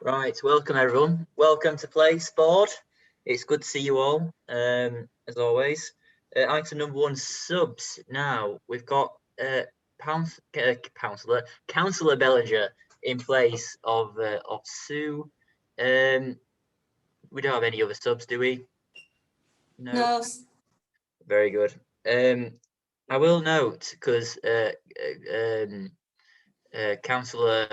Right, welcome everyone. Welcome to Place Board. It's good to see you all, as always. Item number 1, subs. Now we've got Councillor Bellinger in place of Sue. We don't have any other subs, do we? No. Very good. I will note because Councillor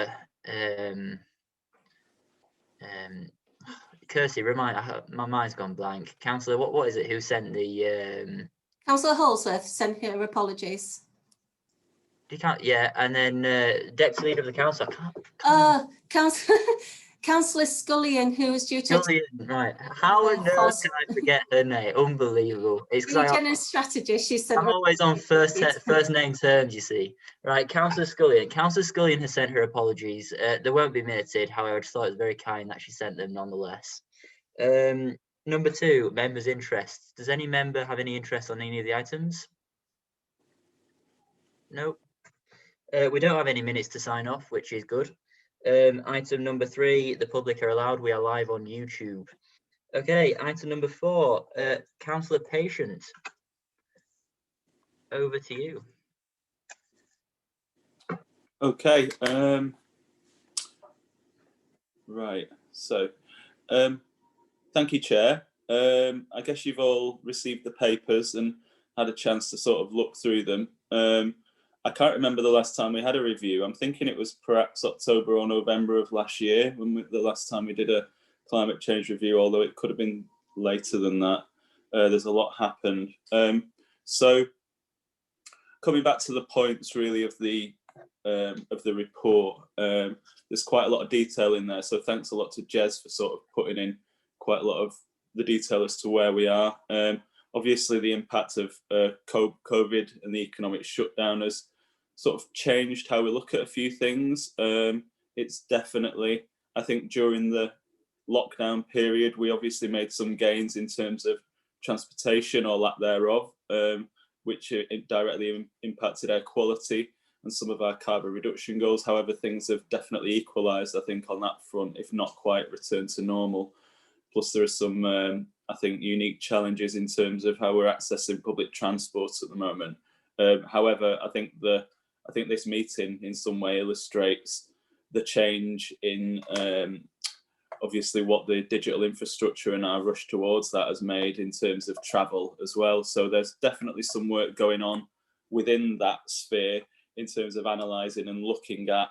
Kirsty, my mind's gone blank. Councillor, what is it? Who sent the Councillor Holsworth sent her apologies. You can't, yeah, and then Deputy Leader of the Council. I can't. Councillor Scullion, who was due to Scullion, right? How on earth can I forget her name? Unbelievable! It's region strategy. She sent. I'm always on first name terms, you see. Right, Councillor Scullion. Councillor Scullion has sent her apologies. They won't be minuted. However, I just thought it was very kind that she sent them nonetheless. Number 2, members' interests. Does any member have any interest on any of the items? Nope. We don't have any minutes to sign off, which is good. Item number 3, the public are allowed. We are live on YouTube. Okay, item number 4, Councillor Patient. Over to you. Okay. Right. So, thank you, Chair. I guess you've all received the papers and had a chance to sort of look through them. I can't remember the last time we had a review. I'm thinking it was perhaps October or November of last year when the last time we did a climate change review, although it could have been later than that. There's a lot happened. So coming back to the points really of the report, there's quite a lot of detail in there. So thanks a lot to Jez for sort of putting in quite a lot of the detail as to where we are. Obviously, the impact of COVID and the economic shutdown has sort of changed how we look at a few things. It's definitely, I think during the lockdown period, we obviously made some gains in terms of transportation or lack thereof, which directly impacted air quality and some of our carbon reduction goals. However, things have definitely equalised, I think, on that front, if not quite returned to normal. Plus, there are some, I think, unique challenges in terms of how we're accessing public transport at the moment. However, I think this meeting in some way illustrates the change in obviously what the digital infrastructure and our rush towards that has made in terms of travel as well. So there's definitely some work going on within that sphere in terms of analysing and looking at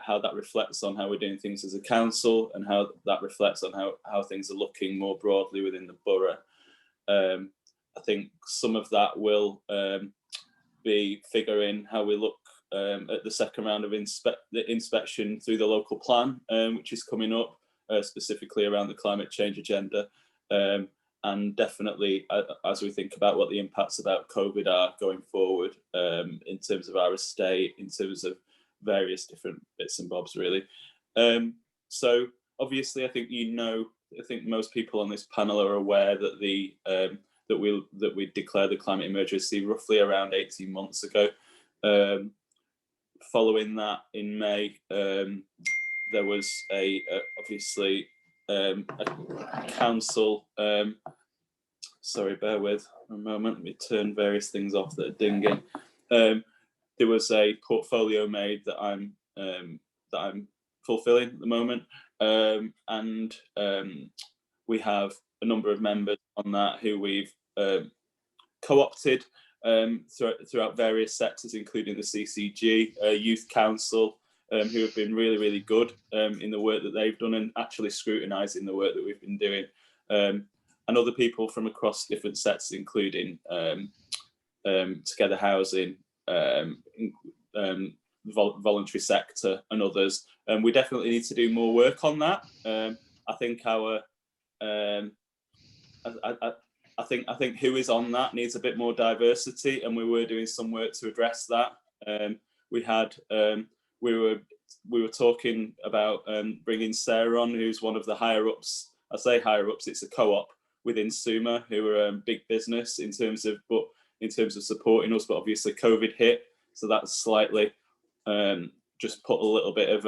how that reflects on how we're doing things as a council and how that reflects on how things are looking more broadly within the borough. I think some of that will be figuring how we look at the second round of the inspection through the local plan, which is coming up, specifically around the climate change agenda. And definitely as we think about what the impacts about COVID are going forward, in terms of our estate, in terms of various different bits and bobs, really. So obviously, I think most people on this panel are aware that that we declared the climate emergency roughly around 18 months ago. Following that, in May, there was obviously a council. Sorry, bear with a moment. Let me turn various things off that are dinging. There was a portfolio made that I'm fulfilling at the moment, and we have a number of members on that who we've co-opted throughout various sectors, including the CCG, Youth Council, who have been really, really good in the work that they've done and actually scrutinising the work that we've been doing, and other people from across different sectors, including Together Housing, voluntary sector and others. We definitely need to do more work on that. I think I think who is on that needs a bit more diversity, and we were doing some work to address that. We were talking about bringing Sarah on, who's one of the higher ups. I say higher ups; it's a co-op within SUMA, who are a big business in terms of supporting us. But obviously, COVID hit, so that's slightly just put a little bit of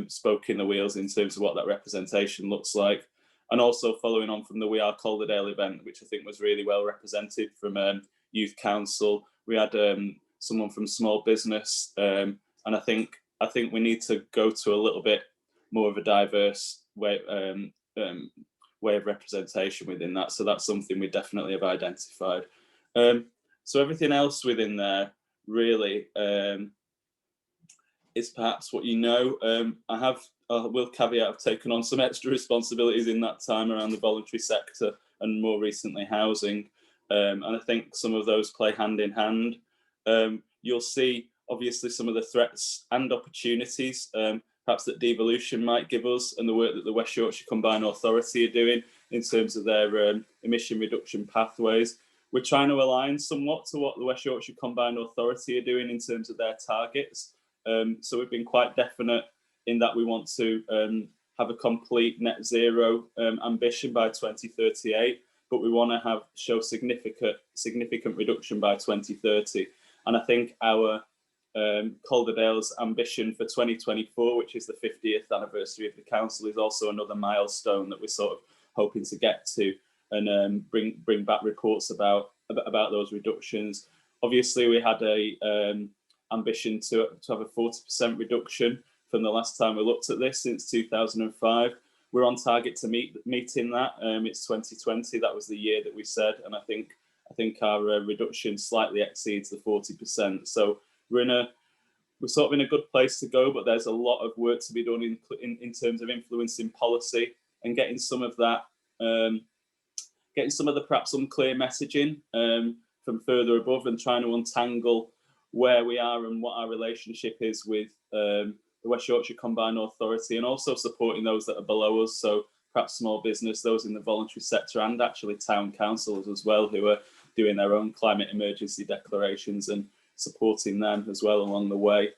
spoke in the wheels in terms of what that representation looks like. And also following on from the We Are Calderdale event, which I think was really well represented from Youth Council. We had someone from small business, and I think we need to go to a little bit more of a diverse way of representation within that. So that's something we definitely have identified. So everything else within there really is perhaps what you know. I will caveat I've taken on some extra responsibilities in that time around the voluntary sector and more recently housing. And I think some of those play hand in hand. You'll see obviously some of the threats and opportunities perhaps that devolution might give us, and the work that the West Yorkshire Combined Authority are doing in terms of their emission reduction pathways. We're trying to align somewhat to what the West Yorkshire Combined Authority are doing in terms of their targets. So we've been quite definite in that we want to have a complete net zero ambition by 2038, but we want to show significant reduction by 2030. And I think our Calderdale's ambition for 2024, which is the 50th anniversary of the council, is also another milestone that we're sort of hoping to get to and bring back reports about those reductions. Obviously, we had a ambition to have a 40% reduction from the last time we looked at this since 2005. We're on target to meeting that. It's 2020. That was the year that we said, and I think our reduction slightly exceeds the 40%. So we're sort of in a good place to go, but there's a lot of work to be done in terms of influencing policy and getting some of that, getting some of the perhaps unclear messaging from further above and trying to untangle where we are and what our relationship is with the West Yorkshire Combined Authority, and also supporting those that are below us. So perhaps small business, those in the voluntary sector, and actually town councils as well, who are doing their own climate emergency declarations, and supporting them as well along the way,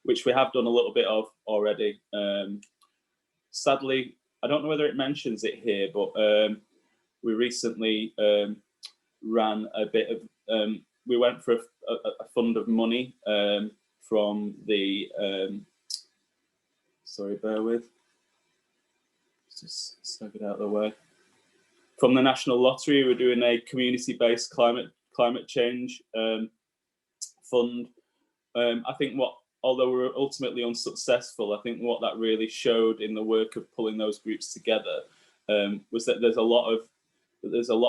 which we have done a little bit of already. Sadly, I don't know whether it mentions it here, but we recently ran a bit of, we went for a fund of money from the, sorry, bear with, just snug it out of the way. From the National Lottery, we're doing a community-based climate change fund. I think although we were ultimately unsuccessful, I think what that really showed in the work of pulling those groups together was that there's a lot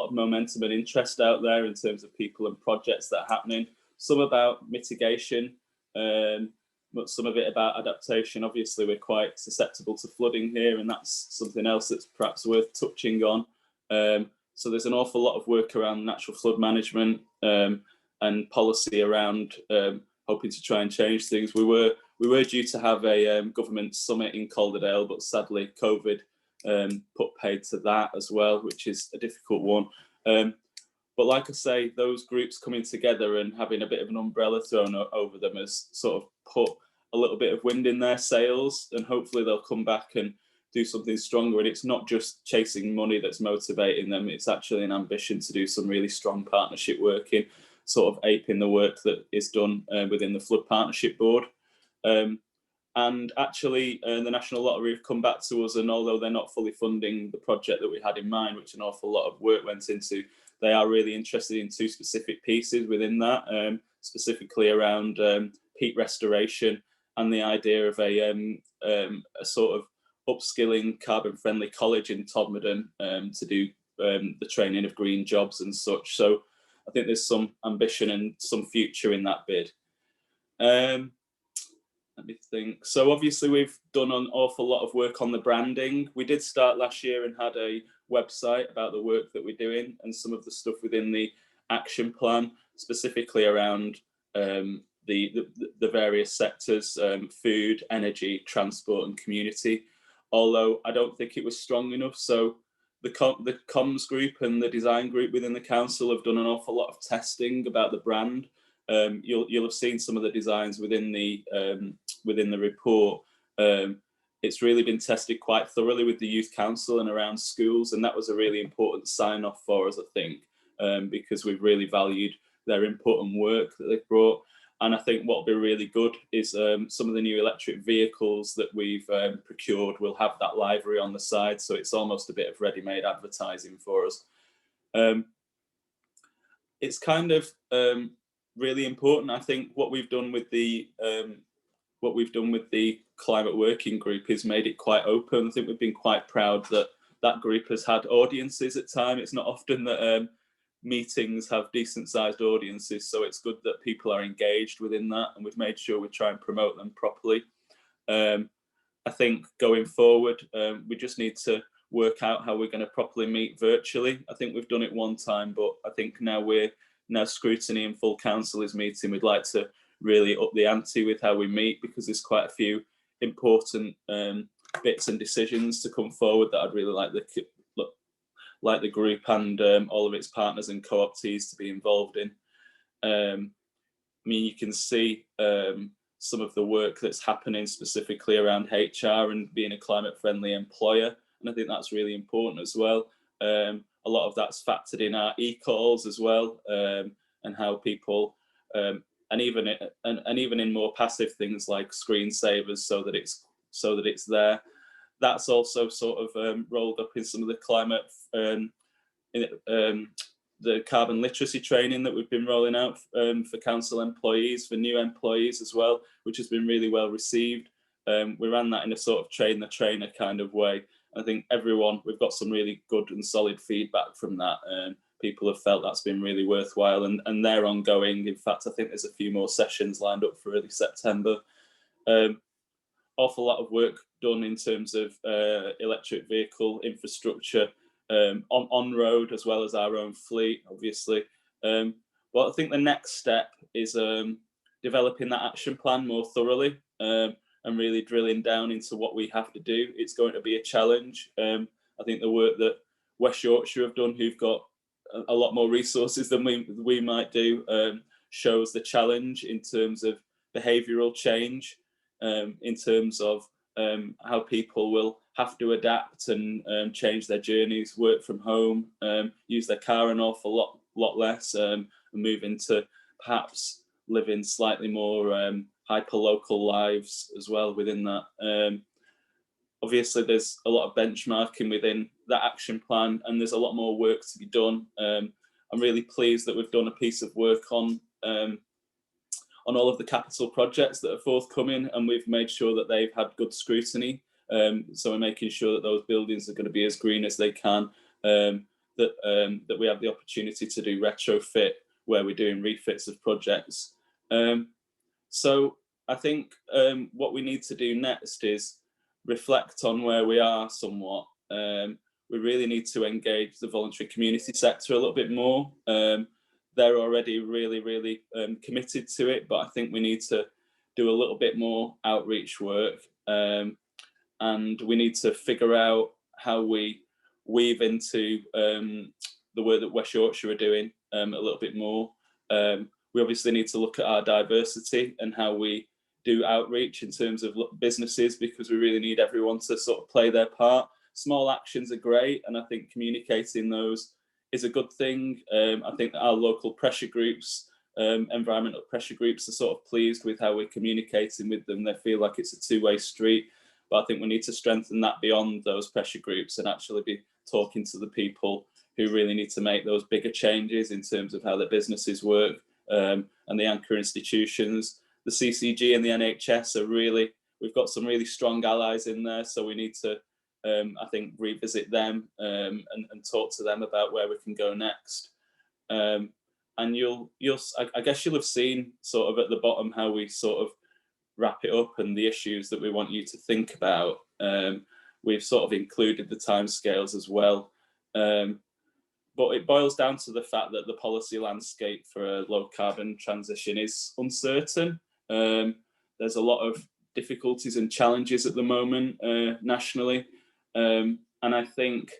of momentum and interest out there in terms of people and projects that are happening. Some about mitigation, but some of it about adaptation. Obviously, we're quite susceptible to flooding here, and that's something else that's perhaps worth touching on. So there's an awful lot of work around natural flood management and policy around hoping to try and change things. We were due to have a government summit in Calderdale, but sadly COVID put paid to that as well, which is a difficult one. But like I say, those groups coming together and having a bit of an umbrella thrown over them has sort of put a little bit of wind in their sails, and hopefully they'll come back and do something stronger. And it's not just chasing money that's motivating them, it's actually an ambition to do some really strong partnership work, in sort of aping the work that is done within the Flood Partnership Board. And actually the National Lottery have come back to us, and although they're not fully funding the project that we had in mind, which an awful lot of work went into, they are really interested in two specific pieces within that, specifically around peat restoration and the idea of a sort of upskilling carbon-friendly college in Todmorden to do the training of green jobs and such. So I think there's some ambition and some future in that bid. Let me think. So obviously we've done an awful lot of work on the branding. We did start last year and had a website about the work that we're doing and some of the stuff within the action plan, specifically around the various sectors, food, energy, transport and community. Although I don't think it was strong enough. So the comms group and the design group within the council have done an awful lot of testing about the brand. You'll have seen some of the designs within the report. It's really been tested quite thoroughly with the youth council and around schools, and that was a really important sign off for us, I think, because we've really valued their input and work that they've brought. And I think what will be really good is some of the new electric vehicles that we've procured will have that livery on the side. So it's almost a bit of ready-made advertising for us. It's kind of really important. I think what we've done with the climate working group is made it quite open. I think we've been quite proud that that group has had audiences at time. It's not often that meetings have decent sized audiences, so it's good that people are engaged within that, and we've made sure we try and promote them properly. I think going forward, we just need to work out how we're going to properly meet virtually. I think we've done it one time, but I think now Scrutiny and full council is meeting, we'd like to really up the ante with how we meet, because there's quite a few important bits and decisions to come forward that I'd really like the group and all of its partners and co-optees to be involved in. I mean, you can see some of the work that's happening specifically around HR and being a climate-friendly employer, and I think that's really important as well. A lot of that's factored in our e-calls as well, and how people, and even in more passive things like screensavers, so that it's there. That's also sort of rolled up in some of the climate, the carbon literacy training that we've been rolling out for council employees, for new employees as well, which has been really well received. We ran that in a sort of train the trainer kind of way. I think we've got some really good and solid feedback from that. People have felt that's been really worthwhile, and they're ongoing. In fact, I think there's a few more sessions lined up for early September. Awful lot of work done in terms of electric vehicle infrastructure on road, as well as our own fleet, obviously. But I think the next step is developing that action plan more thoroughly, and really drilling down into what we have to do. It's going to be a challenge. I think the work that West Yorkshire have done, who've got a lot more resources than we might do, shows the challenge in terms of behavioural change, in terms of how people will have to adapt and change their journeys, work from home, use their car an awful lot less, and move into perhaps living slightly more hyper-local lives as well within that. Obviously, there's a lot of benchmarking within that action plan, and there's a lot more work to be done. I'm really pleased that we've done a piece of work on all of the capital projects that are forthcoming, and we've made sure that they've had good scrutiny. So we're making sure that those buildings are going to be as green as they can, that we have the opportunity to do retrofit where we're doing refits of projects. So I think what we need to do next is reflect on where we are somewhat. We really need to engage the voluntary community sector a little bit more. They're already really committed to it, but I think we need to do a little bit more outreach work, and we need to figure out how we weave into the work that West Yorkshire are doing a little bit more. We obviously need to look at our diversity and how we do outreach in terms of businesses, because we really need everyone to sort of play their part. Small actions are great, and I think communicating those is a good thing. I think that our local pressure groups, environmental pressure groups, are sort of pleased with how we're communicating with them. They feel like it's a two-way street, but I think we need to strengthen that beyond those pressure groups and actually be talking to the people who really need to make those bigger changes in terms of how their businesses work, and the anchor institutions. The CCG and the NHS are really, we've got some really strong allies in there, so we need to, I think, revisit them and talk to them about where we can go next. And I guess you'll have seen sort of at the bottom how we sort of wrap it up and the issues that we want you to think about. We've sort of included the timescales as well. But it boils down to the fact that the policy landscape for a low carbon transition is uncertain. There's a lot of difficulties and challenges at the moment nationally. And I think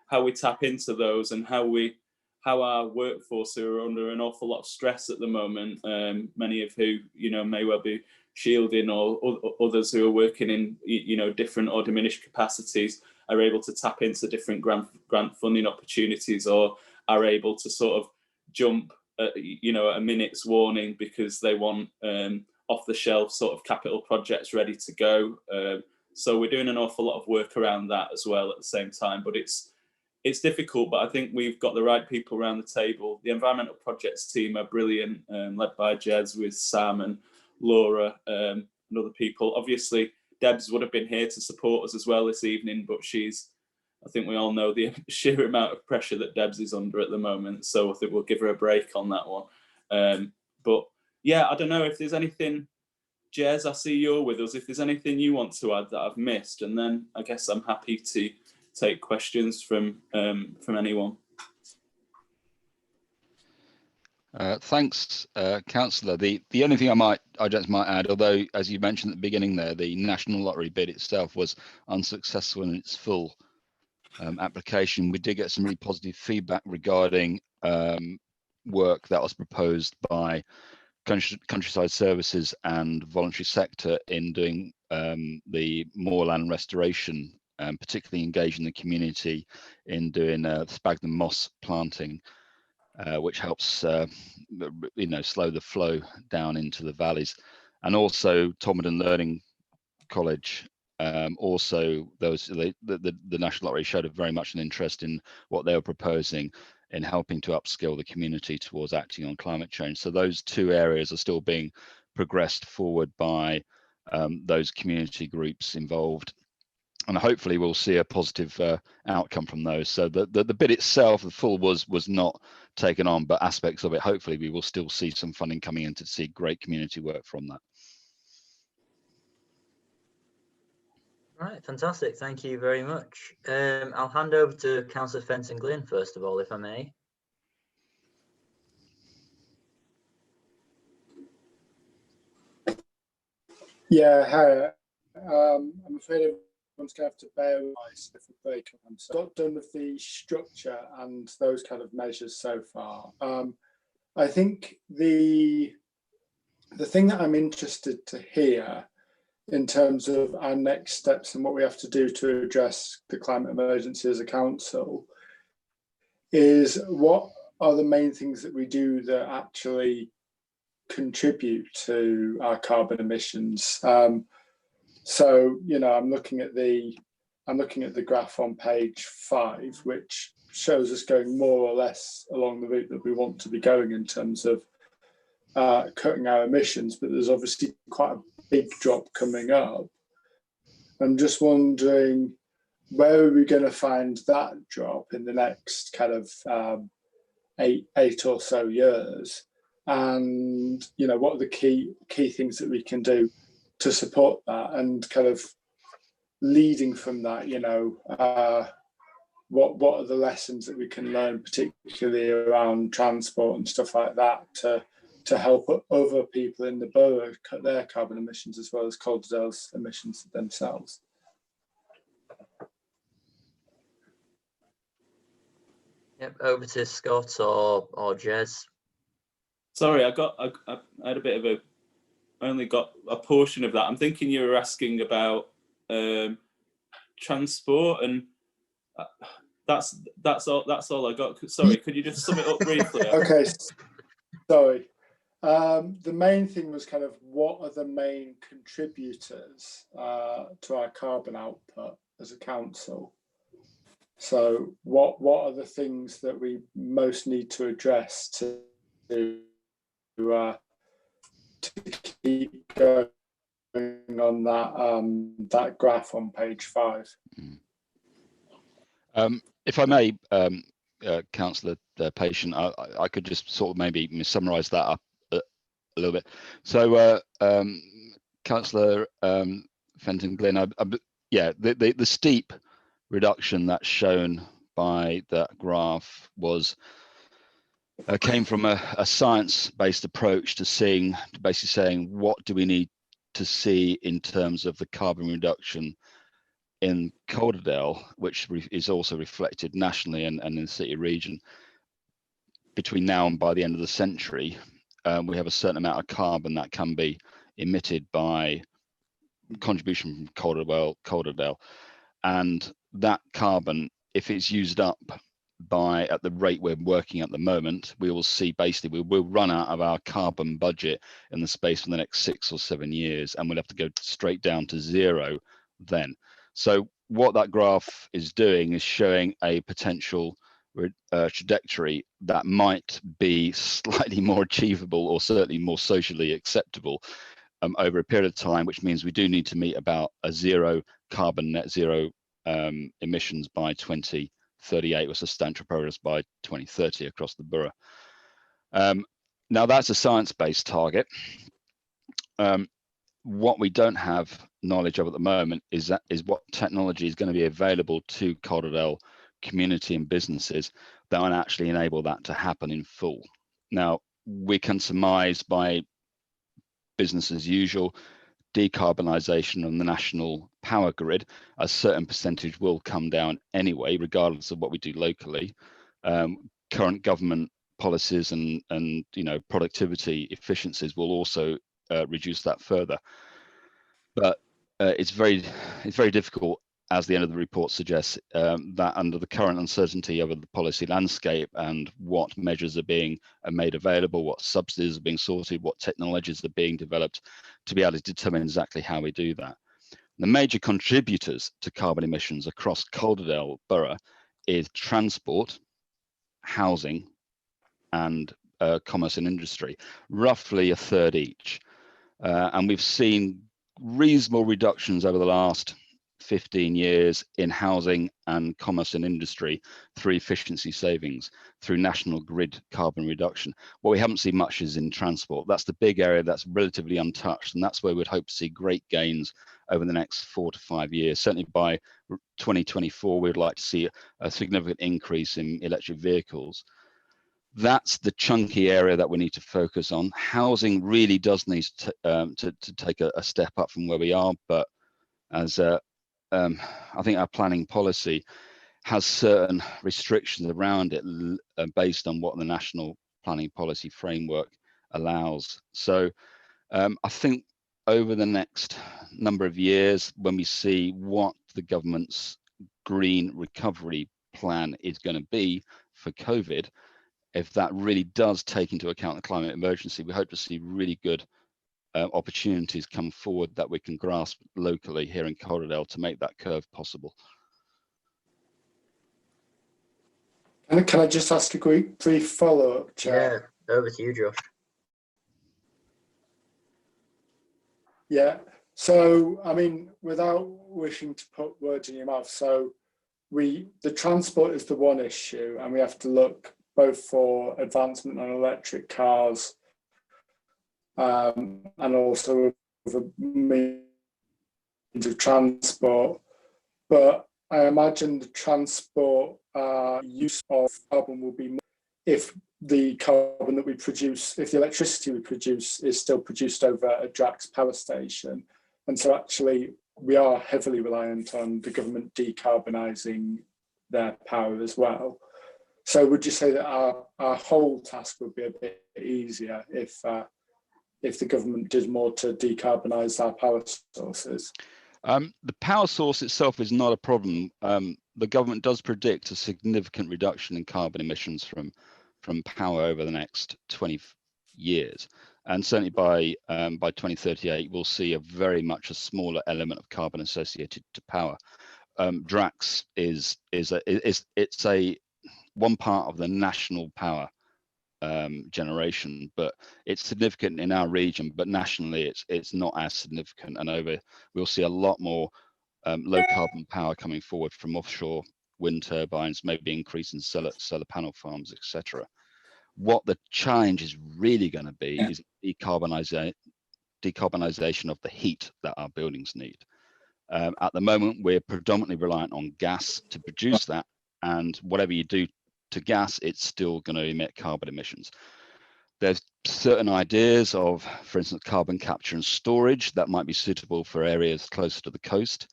how we tap into those and how our workforce, who are under an awful lot of stress at the moment, many of who, may well be shielding, or others who are working in, different or diminished capacities, are able to tap into different grant funding opportunities, or are able to sort of jump you know, a minute's warning because they want off-the-shelf sort of capital projects ready to go. So we're doing an awful lot of work around that as well at the same time. But it's difficult, but I think we've got the right people around the table. The environmental projects team are brilliant, led by Jez with Sam and Laura and other people. Obviously, Debs would have been here to support us as well this evening, but I think we all know the sheer amount of pressure that Debs is under at the moment. So I think we'll give her a break on that one. But yeah, I don't know if there's anything, Jez, I see you're with us. If there's anything you want to add that I've missed, and then I guess I'm happy to take questions from anyone. Thanks, Councillor. The only thing I just might add, although as you mentioned at the beginning there, the National Lottery bid itself was unsuccessful in its full application, we did get some really positive feedback regarding work that was proposed by Countryside Services and voluntary sector in doing the moorland restoration, particularly engaging the community in doing sphagnum moss planting, which helps slow the flow down into the valleys. And also Tormodon Learning College, also the National Lottery showed very much an interest in what they were proposing in helping to upskill the community towards acting on climate change. So those two areas are still being progressed forward by those community groups involved, and hopefully we'll see a positive outcome from those. So the bid itself, the full was not taken on, but aspects of it, hopefully we will still see some funding coming in to see great community work from that. Right, fantastic. Thank you very much. I'll hand over to Councillor Fenton Glynn first of all, if I may. Yeah, hi. I'm afraid everyone's going to have to bear with us if we break up. So I've got done with the structure and those kind of measures so far. I think the thing that I'm interested to hear in terms of our next steps and what we have to do to address the climate emergency as a council is what are the main things that we do that actually contribute to our carbon emissions. So, you know, I'm looking at the graph on page 5, which shows us going more or less along the route that we want to be going in terms of cutting our emissions, but there's obviously quite a big drop coming up. I'm just wondering, where are we going to find that drop in the next kind of eight or so years? And, you know, what are the key things that we can do to support that? And kind of leading from that, you know, what are the lessons that we can learn, particularly around transport and stuff like that, to help other people in the borough cut their carbon emissions as well as Calderdale's emissions themselves? Yep, over to Scott or Jez. Sorry, I had a bit of I only got a portion of that. I'm thinking you were asking about transport, and that's all I got. Sorry, could you just sum it up briefly? Okay, sorry. The main thing was kind of what are the main contributors to our carbon output as a council? So what are the things that we most need to address to keep going on that graph on page 5? If I may, Councillor Patient, I could just sort of maybe summarise that up a little bit. So, Councillor Fenton Glynn, yeah, the steep reduction that's shown by that graph came from a science-based approach to basically saying what do we need to see in terms of the carbon reduction in Calderdale, which is also reflected nationally and in the city region. Between now and by the end of the century, we have a certain amount of carbon that can be emitted by contribution from Calderdale, and that carbon, if it's used up at the rate we're working at the moment, we will see basically we will run out of our carbon budget in the space for the next 6 or 7 years, and we'll have to go straight down to zero then. So what that graph is doing is showing a potential trajectory that might be slightly more achievable, or certainly more socially acceptable over a period of time, which means we do need to meet about a zero carbon net zero emissions by 2038, or substantial progress by 2030 across the borough. Now that's a science-based target. What we don't have knowledge of at the moment is what technology is going to be available to Calderdale community and businesses that will actually enable that to happen in full. Now, we can surmise by business as usual, decarbonisation on the national power grid, a certain percentage will come down anyway, regardless of what we do locally. Current government policies and productivity efficiencies will also reduce that further. But it's very difficult, as the end of the report suggests, that under the current uncertainty over the policy landscape and what measures are being made available, what subsidies are being sorted, what technologies are being developed, to be able to determine exactly how we do that. The major contributors to carbon emissions across Calderdale Borough is transport, housing, and commerce and industry, roughly a third each. And we've seen reasonable reductions over the last 15 years in housing and commerce and industry through efficiency savings, through national grid carbon reduction. What we haven't seen much is in transport. That's the big area that's relatively untouched, and that's where we'd hope to see great gains over the next 4 to 5 years. Certainly by 2024, we'd like to see a significant increase in electric vehicles. That's the chunky area that we need to focus on. Housing really does need to take a step up from where we are, but as I think our planning policy has certain restrictions around it based on what the national planning policy framework allows. So I think over the next number of years, when we see what the government's green recovery plan is going to be for COVID, if that really does take into account the climate emergency, we hope to see really good opportunities come forward that we can grasp locally here in Calderdale to make that curve possible. And can I just ask a quick brief follow-up, Chair? Yeah, over to you, Josh. Yeah, so I mean, without wishing to put words in your mouth, so the transport is the one issue, and we have to look both for advancement on electric cars and also the means of transport. But I imagine the transport use of carbon will be more if the carbon that we produce, if the electricity we produce is still produced over a Drax power station. And so actually we are heavily reliant on the government decarbonising their power as well. So would you say that our whole task would be a bit easier if the government did more to decarbonise our power sources? The power source itself is not a problem. The government does predict a significant reduction in carbon emissions from power over the next 20 years, and certainly by 2038 we'll see a very much a smaller element of carbon associated to power. Drax is a one part of the national power generation, but it's significant in our region, but nationally it's not as significant, and we'll see a lot more low carbon power coming forward from offshore wind turbines, maybe increasing solar panel farms, etc. What the challenge is really going to be is decarbonisation of the heat that our buildings need. At the moment, we're predominantly reliant on gas to produce that, and whatever you do to gas, it's still going to emit carbon emissions. There's certain ideas of, for instance, carbon capture and storage that might be suitable for areas closer to the coast.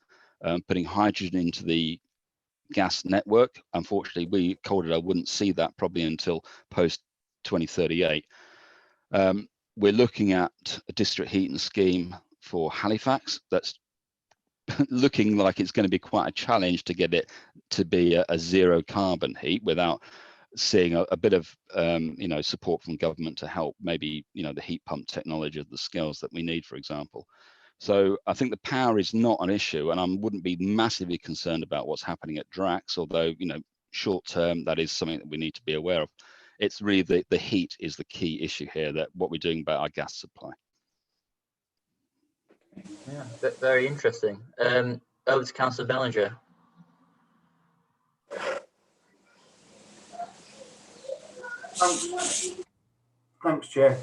Putting hydrogen into the gas network, unfortunately, we Calderdale wouldn't see that probably until post 2038. We're looking at a district heating scheme for Halifax that's looking like it's going to be quite a challenge to get it to be a zero carbon heat without seeing a bit of support from government to help, maybe the heat pump technology of the skills that we need, for example. So I think the power is not an issue, and I wouldn't be massively concerned about what's happening at Drax, although short term that is something that we need to be aware of. It's really the heat is the key issue here, that what we're doing about our gas supply. Yeah, very interesting. Over to Councillor Bellinger. Thanks, Chair.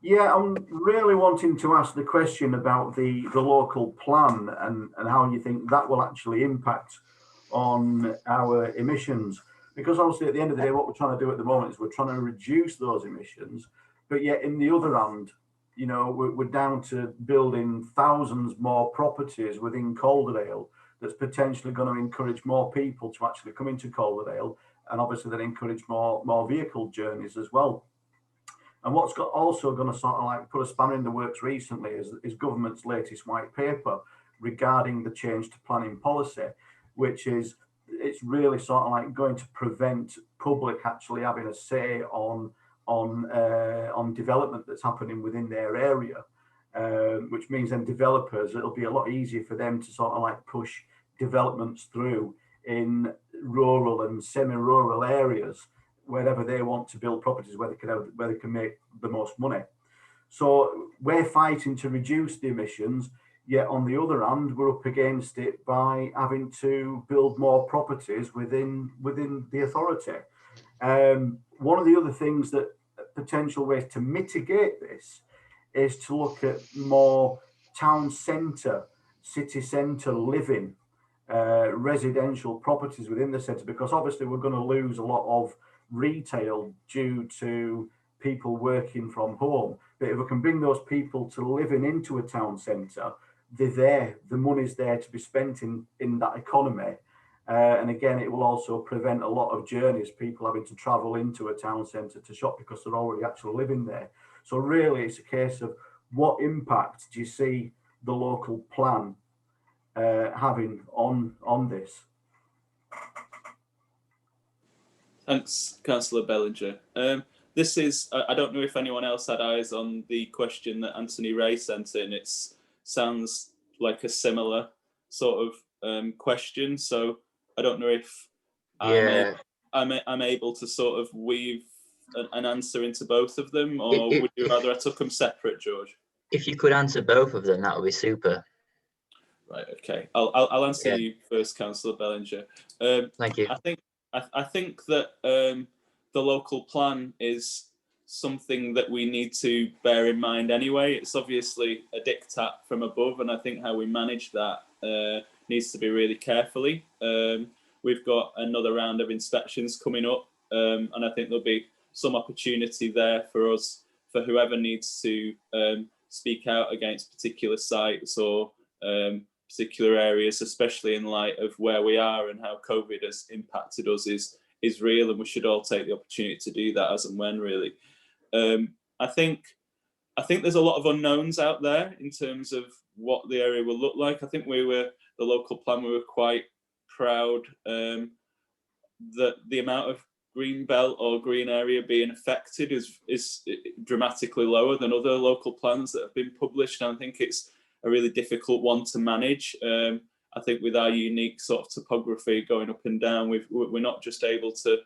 Yeah, I'm really wanting to ask the question about the local plan and how you think that will actually impact on our emissions. Because obviously at the end of the day, what we're trying to do at the moment is we're trying to reduce those emissions, but yet in the other hand, we're down to building thousands more properties within Calderdale that's potentially going to encourage more people to actually come into Calderdale, and obviously then encourage more vehicle journeys as well. And what's also going to sort of like put a spanner in the works recently is government's latest white paper regarding the change to planning policy, which is it's really sort of like going to prevent public actually having a say on development that's happening within their area, which means then developers, it'll be a lot easier for them to sort of like push developments through in rural and semi-rural areas wherever they want to build properties where they can make the most money. So we're fighting to reduce the emissions, yet on the other hand, we're up against it by having to build more properties within the authority. One of the other things that potential ways to mitigate this is to look at more town centre, city centre living, residential properties within the centre, because obviously we're going to lose a lot of retail due to people working from home. But if we can bring those people to living into a town centre, they're there, the money's there to be spent in that economy. And again, it will also prevent a lot of journeys, people having to travel into a town centre to shop because they're already actually living there. So really, it's a case of what impact do you see the local plan having on this? Thanks, Councillor Bellinger. This is, I don't know if anyone else had eyes on the question that Anthony Ray sent in. It sounds like a similar sort of question. So I don't know if I'm able to sort of weave an answer into both of them, or would you rather I took them separate, George? If you could answer both of them, that would be super. Right. Okay. I'll answer you first, Councillor Bellinger. Thank you. I think that the local plan is something that we need to bear in mind anyway. It's obviously a diktat from above, and I think how we manage that needs to be really carefully. We've got another round of inspections coming up, and I think there'll be some opportunity there for us, for whoever needs to speak out against particular sites or particular areas, especially in light of where we are and how COVID has impacted us, is real, and we should all take the opportunity to do that as and when, really. I think there's a lot of unknowns out there in terms of what the area will look like. I think the local plan, we were quite proud that the amount of green belt or green area being affected is dramatically lower than other local plans that have been published, and I think it's a really difficult one to manage. I think with our unique sort of topography going up and down, we're not just able to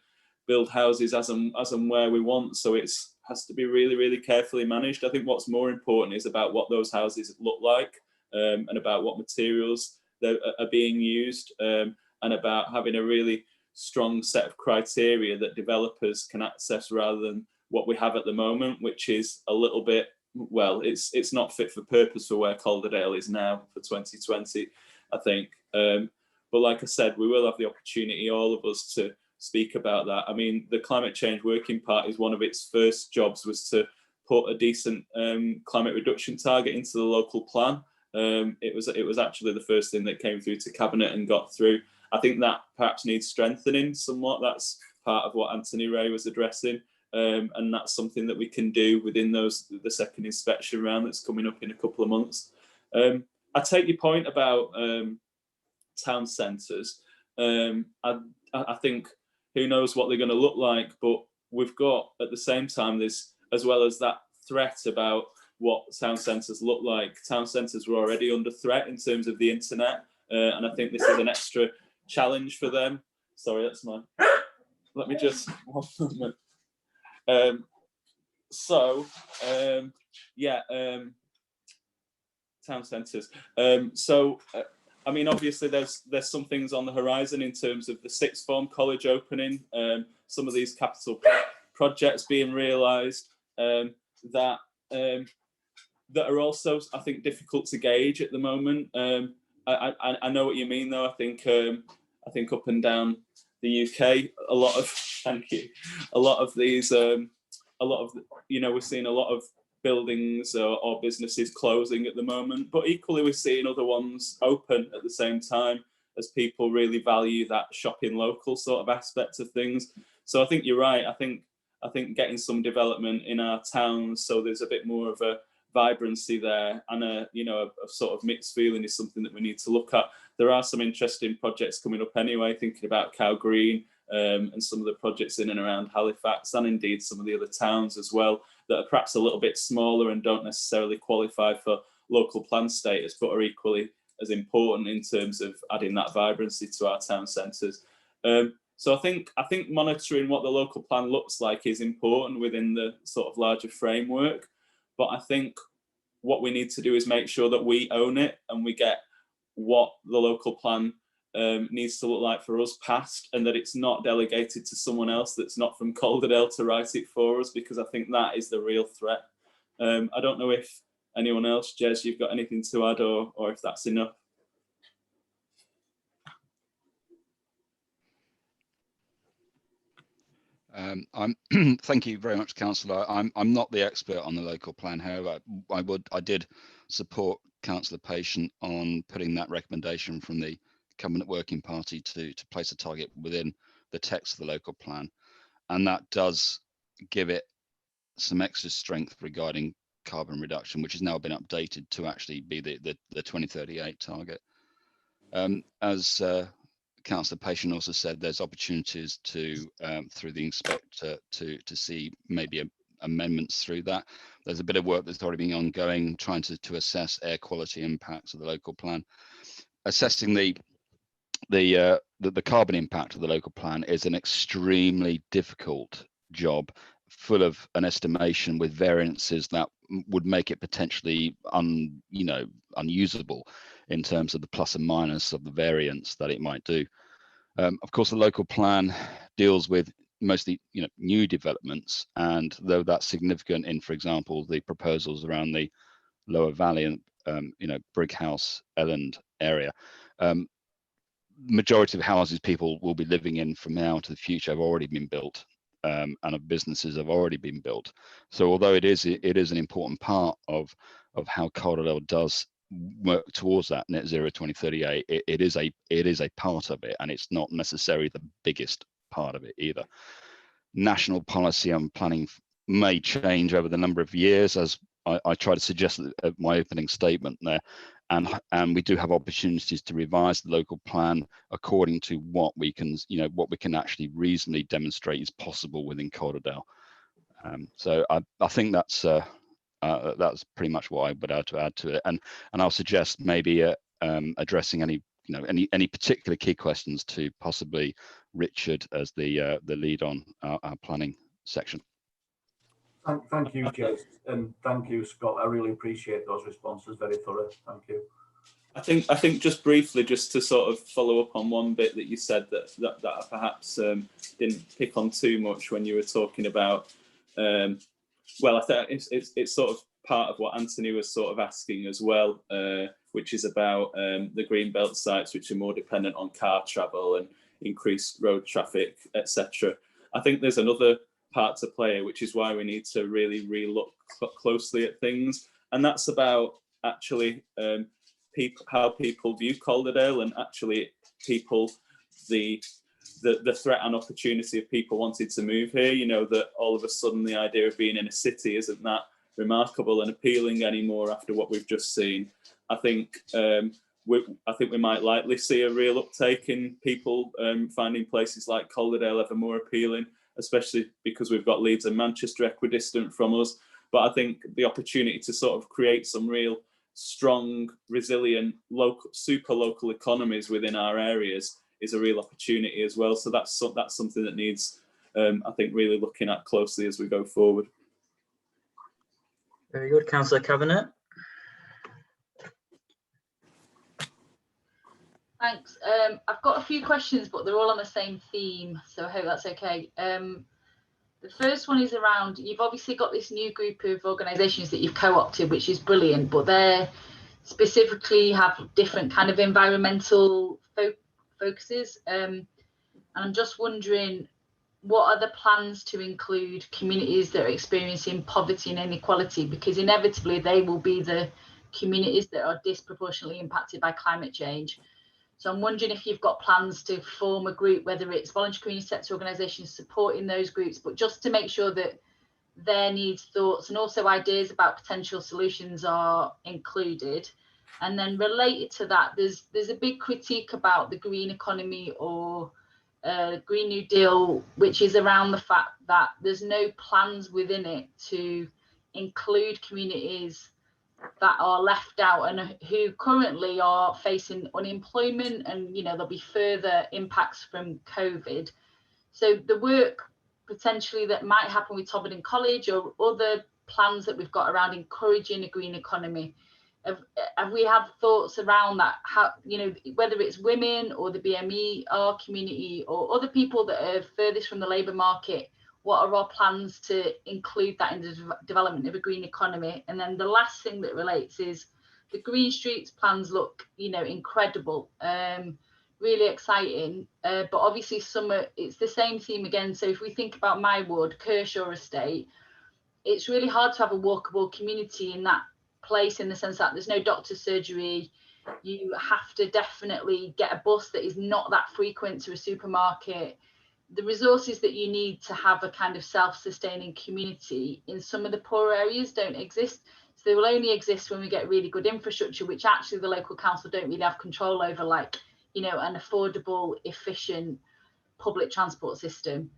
build houses as and where we want, so it has to be really, really carefully managed. I think what's more important is about what those houses look like, and about what materials that are being used, and about having a really strong set of criteria that developers can access, rather than what we have at the moment, which is a little bit, well, it's not fit for purpose for where Calderdale is now for 2020, I think. But like I said, we will have the opportunity, all of us, to speak about that. I mean, the Climate Change Working Party's one of its first jobs was to put a decent climate reduction target into the local plan. It was actually the first thing that came through to Cabinet and got through. I think that perhaps needs strengthening somewhat. That's part of what Anthony Ray was addressing. And that's something that we can do within the second inspection round that's coming up in a couple of months. I take your point about town centres. I think who knows what they're going to look like, but we've got at the same time this, as well as that threat about what town centres look like. Town centres were already under threat in terms of the internet, and I think this is an extra challenge for them. Sorry, that's my. Let me just 1 moment. Town centres. I mean, obviously, there's some things on the horizon in terms of the sixth form college opening, some of these capital projects being realised that are also, I think, difficult to gauge at the moment. I know what you mean, though. I think up and down the UK, a lot of these, we're seeing a lot of buildings or businesses closing at the moment, but equally we're seeing other ones open at the same time as people really value that shopping local sort of aspect of things. So I think you're right. I think getting some development in our towns so there's a bit more of a vibrancy there and a sort of mixed feeling is something that we need to look at. There are some interesting projects coming up anyway, thinking about Cow Green and some of the projects in and around Halifax, and indeed some of the other towns as well, that are perhaps a little bit smaller and don't necessarily qualify for local plan status, but are equally as important in terms of adding that vibrancy to our town centres. So I think monitoring what the local plan looks like is important within the sort of larger framework. But I think what we need to do is make sure that we own it and we get what the local plan needs to look like for us passed, and that it's not delegated to someone else that's not from Calderdale to write it for us, because I think that is the real threat. I don't know if anyone else, Jez, you've got anything to add, or if that's enough. Thank you very much, Councillor. I'm not the expert on the local plan. However, I did support Councillor Patient on putting that recommendation from the Cabinet Working Party to place a target within the text of the local plan, and that does give it some extra strength regarding carbon reduction, which has now been updated to actually be the 2038 target. As Councillor Patient also said, there's opportunities to through the inspector to see maybe amendments through that. There's a bit of work that's already been ongoing, trying to assess air quality impacts of the local plan. Assessing the carbon impact of the local plan is an extremely difficult job, full of an estimation with variances that would make it potentially unusable in terms of the plus and minus of the variance that it might do. Of course, the local plan deals with mostly new developments, and though that's significant in, for example, the proposals around the Lower Valley and Brighouse Elland area, majority of houses people will be living in from now to the future have already been built, and businesses have already been built. So although it is an important part of how Calderdale does work towards that net zero 2038, it is a part of it, and it's not necessarily the biggest part of it either. National policy and planning may change over the number of years, as I try to suggest at my opening statement there, and we do have opportunities to revise the local plan according to what we can actually reasonably demonstrate is possible within Calderdale. So I think that's pretty much what I would add to it, and I'll suggest maybe addressing any particular key questions to possibly Richard as the lead on our planning section. Thank you, Jez, and thank you, Scott. I really appreciate those responses. Very thorough. Thank you. I think just briefly, just to sort of follow up on one bit that you said that I perhaps didn't pick on too much when you were talking about. Well, I think it's sort of part of what Anthony was sort of asking as well, which is about the greenbelt sites, which are more dependent on car travel and increased road traffic, etc. I think there's another part to play, which is why we need to really look closely at things, and that's about actually how people view Calderdale, and actually the threat and opportunity of people wanting to move here. That all of a sudden the idea of being in a city isn't that remarkable and appealing anymore after what we've just seen. I think I think we might likely see a real uptake in people finding places like Calderdale ever more appealing, especially because we've got Leeds and Manchester equidistant from us. But I think the opportunity to sort of create some real strong, resilient, local, super local economies within our areas is a real opportunity as well. So that's something that needs, I think, really looking at closely as we go forward. Very good. Councillor Cabinet. Thanks. I've got a few questions, but they're all on the same theme, so I hope that's okay. The first one is around, you've obviously got this new group of organisations that you've co-opted, which is brilliant, but they specifically have different kind of environmental focuses. And I'm just wondering, what are the plans to include communities that are experiencing poverty and inequality? Because inevitably they will be the communities that are disproportionately impacted by climate change. So I'm wondering if you've got plans to form a group, whether it's voluntary community sector organisations supporting those groups, but just to make sure that their needs, thoughts, and also ideas about potential solutions are included. And then related to that, there's a big critique about the green economy or Green New Deal, which is around the fact that there's no plans within it to include communities that are left out and who currently are facing unemployment, and there'll be further impacts from COVID. So the work potentially that might happen with Tobin College or other plans that we've got around encouraging a green economy, have we had thoughts around that? How, whether it's women or the BME, our community, or other people that are furthest from the labour market, what are our plans to include that in the development of a green economy? And then the last thing that relates is the Green Streets plans look, incredible, really exciting. But obviously it's the same theme again. So if we think about my ward, Kershaw Estate, it's really hard to have a walkable community in that place, in the sense that there's no doctor's surgery. You have to definitely get a bus that is not that frequent to a supermarket. The resources that you need to have a kind of self-sustaining community in some of the poorer areas don't exist. So they will only exist when we get really good infrastructure, which actually the local council don't really have control over, like, an affordable, efficient public transport system.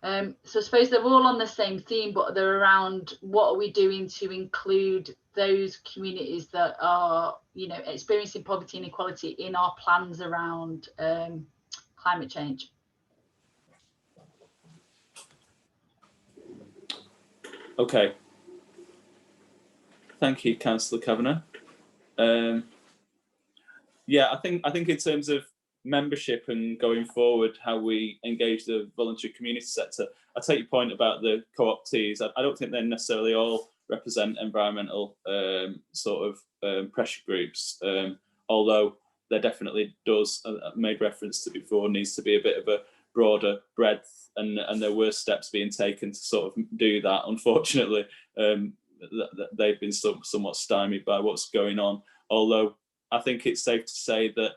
So I suppose they're all on the same theme, but they're around what are we doing to include those communities that are, experiencing poverty and inequality in our plans around climate change. Okay. Thank you, Councillor Kavanagh. Yeah, I think in terms of membership and going forward, how we engage the voluntary community sector, I take your point about the co-optees. I don't think they necessarily all represent environmental pressure groups, although there definitely does, made reference to before, needs to be a bit of a broader breadth, and there were steps being taken to sort of do that. Unfortunately, they've been somewhat stymied by what's going on, although I think it's safe to say that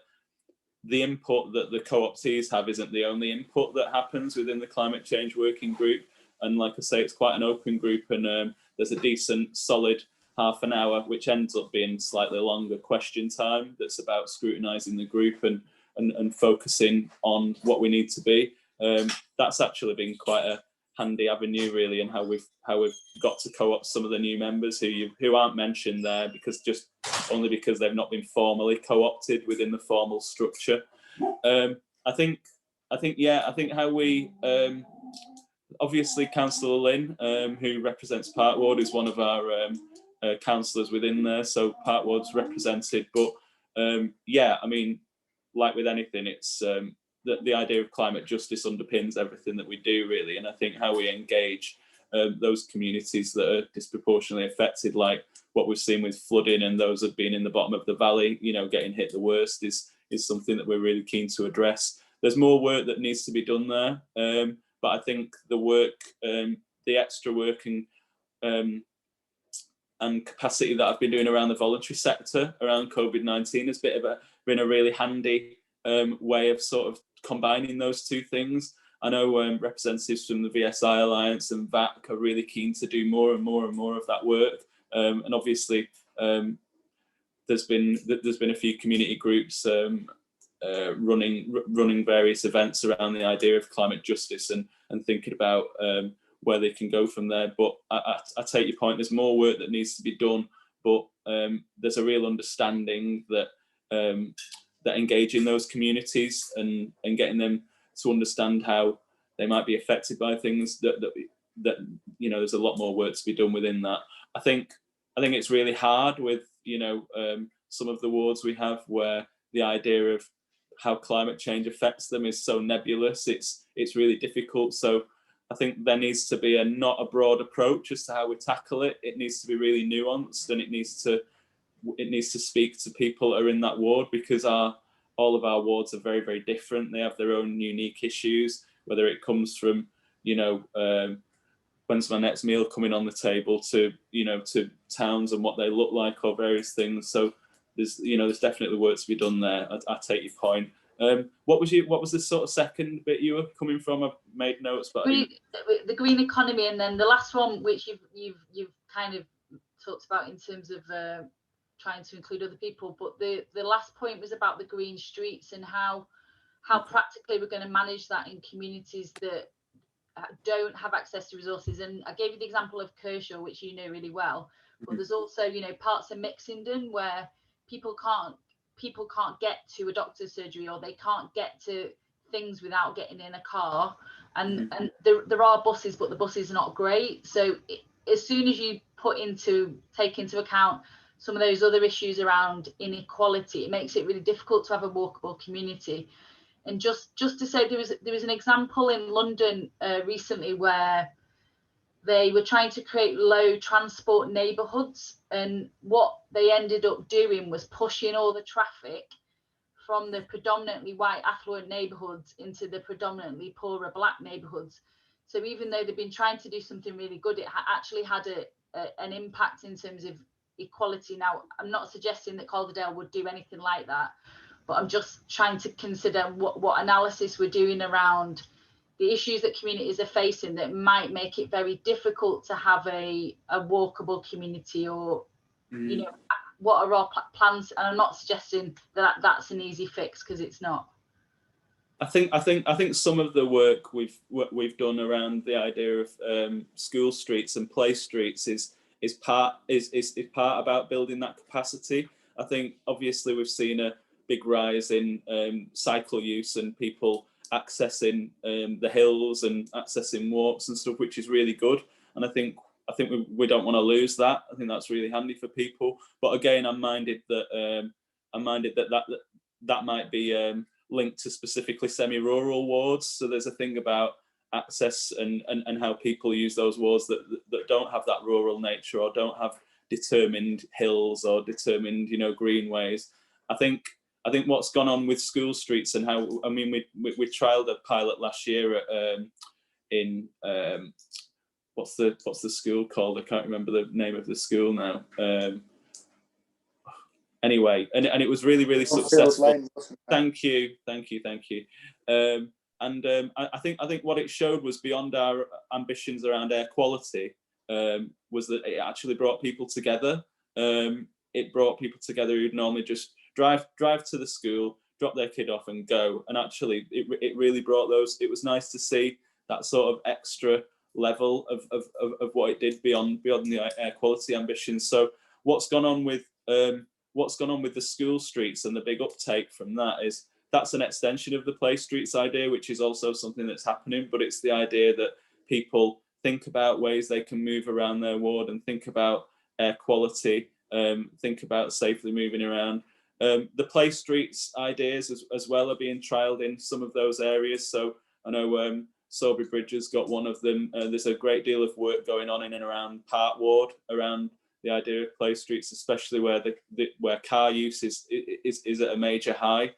the input that the co-optees have isn't the only input that happens within the climate change working group. And like I say, it's quite an open group, and there's a decent solid half an hour, which ends up being slightly longer question time that's about scrutinising the group and focusing on what we need to be. That's actually been quite a handy avenue, really, and how we've got to co-opt some of the new members who aren't mentioned there because they've not been formally co-opted within the formal structure. I think how we obviously Councillor Lynn, who represents Park Ward, is one of our councillors within there, so Park Ward's represented. But yeah, I mean, like with anything, it's the idea of climate justice underpins everything that we do, really. And I think how we engage those communities that are disproportionately affected, like what we've seen with flooding, and those that have been in the bottom of the valley, getting hit the worst, is something that we're really keen to address. There's more work that needs to be done there, but I think the work, the extra work and capacity that I've been doing around the voluntary sector around COVID-19 has been a really handy way of sort of combining those two things. I know representatives from the VSI Alliance and VAC are really keen to do more and more and more of that work. And obviously, the there's been a few community groups running various events around the idea of climate justice and thinking about where they can go from there. But I take your point. There's more work that needs to be done, but there's a real understanding that that engaging those communities and getting them to understand how they might be affected by things that there's a lot more work to be done within that. I think it's really hard with some of the wards we have where the idea of how climate change affects them is so nebulous. It's really difficult. So I think there needs to be not a broad approach as to how we tackle it. It needs to be really nuanced, and it needs to speak to people that are in that ward, because all of our wards are very, very different. They have their own unique issues, whether it comes from when's my next meal coming on the table to towns and what they look like, or various things. So there's definitely work to be done there. I take your point. What was the sort of second bit you were coming from? I've made notes, but the green economy, and then the last one, which you've kind of talked about in terms of trying to include other people. But the last point was about the green streets and how practically we're going to manage that in communities that don't have access to resources. And I gave you the example of Kershaw, which you know really well. But there's also parts of Mixingdon where people can't get to a doctor's surgery, or they can't get to things without getting in a car, and there are buses, but the buses are not great. So as soon as you take into account some of those other issues around inequality, it makes it really difficult to have a walkable community. And just to say, there was an example in London recently where they were trying to create low transport neighbourhoods, and what they ended up doing was pushing all the traffic from the predominantly white affluent neighbourhoods into the predominantly poorer black neighbourhoods. So even though they've been trying to do something really good, it actually had an impact in terms of equality. Now, I'm not suggesting that Calderdale would do anything like that, but I'm just trying to consider what analysis we're doing around the issues that communities are facing that might make it very difficult to have a walkable community, or what are our plans. And I'm not suggesting that that's an easy fix, because it's not. I think some of the work we've done around the idea of school streets and play streets is part about building that capacity. I think obviously we've seen a big rise in cycle use and people accessing the hills and accessing walks and stuff, which is really good. And I think we don't want to lose that. I think that's really handy for people. But again, I'm minded that that might be linked to specifically semi-rural wards. So there's a thing about access and how people use those wards that don't have that rural nature, or don't have determined hills or determined greenways. I think what's gone on with school streets and how, I mean, we trialled a pilot last year at, in what's the school called? I can't remember the name of the school now. Anyway, and it was really, really successful. Lane, thank you. I think what it showed was, beyond our ambitions around air quality, was that it actually brought people together. It brought people together who'd normally just drive to the school, drop their kid off and go. And actually it really brought those. It was nice to see that sort of extra level of what it did beyond the air quality ambitions. So what's gone on with the school streets and the big uptake from that is, that's an extension of the play streets idea, which is also something that's happening. But it's the idea that people think about ways they can move around their ward and think about air quality, think about safely moving around. The play streets ideas as well are being trialled in some of those areas. So I know Sowerby Bridge has got one of them. There's a great deal of work going on in and around Park Ward around the idea of play streets, especially where where car use is at a major high.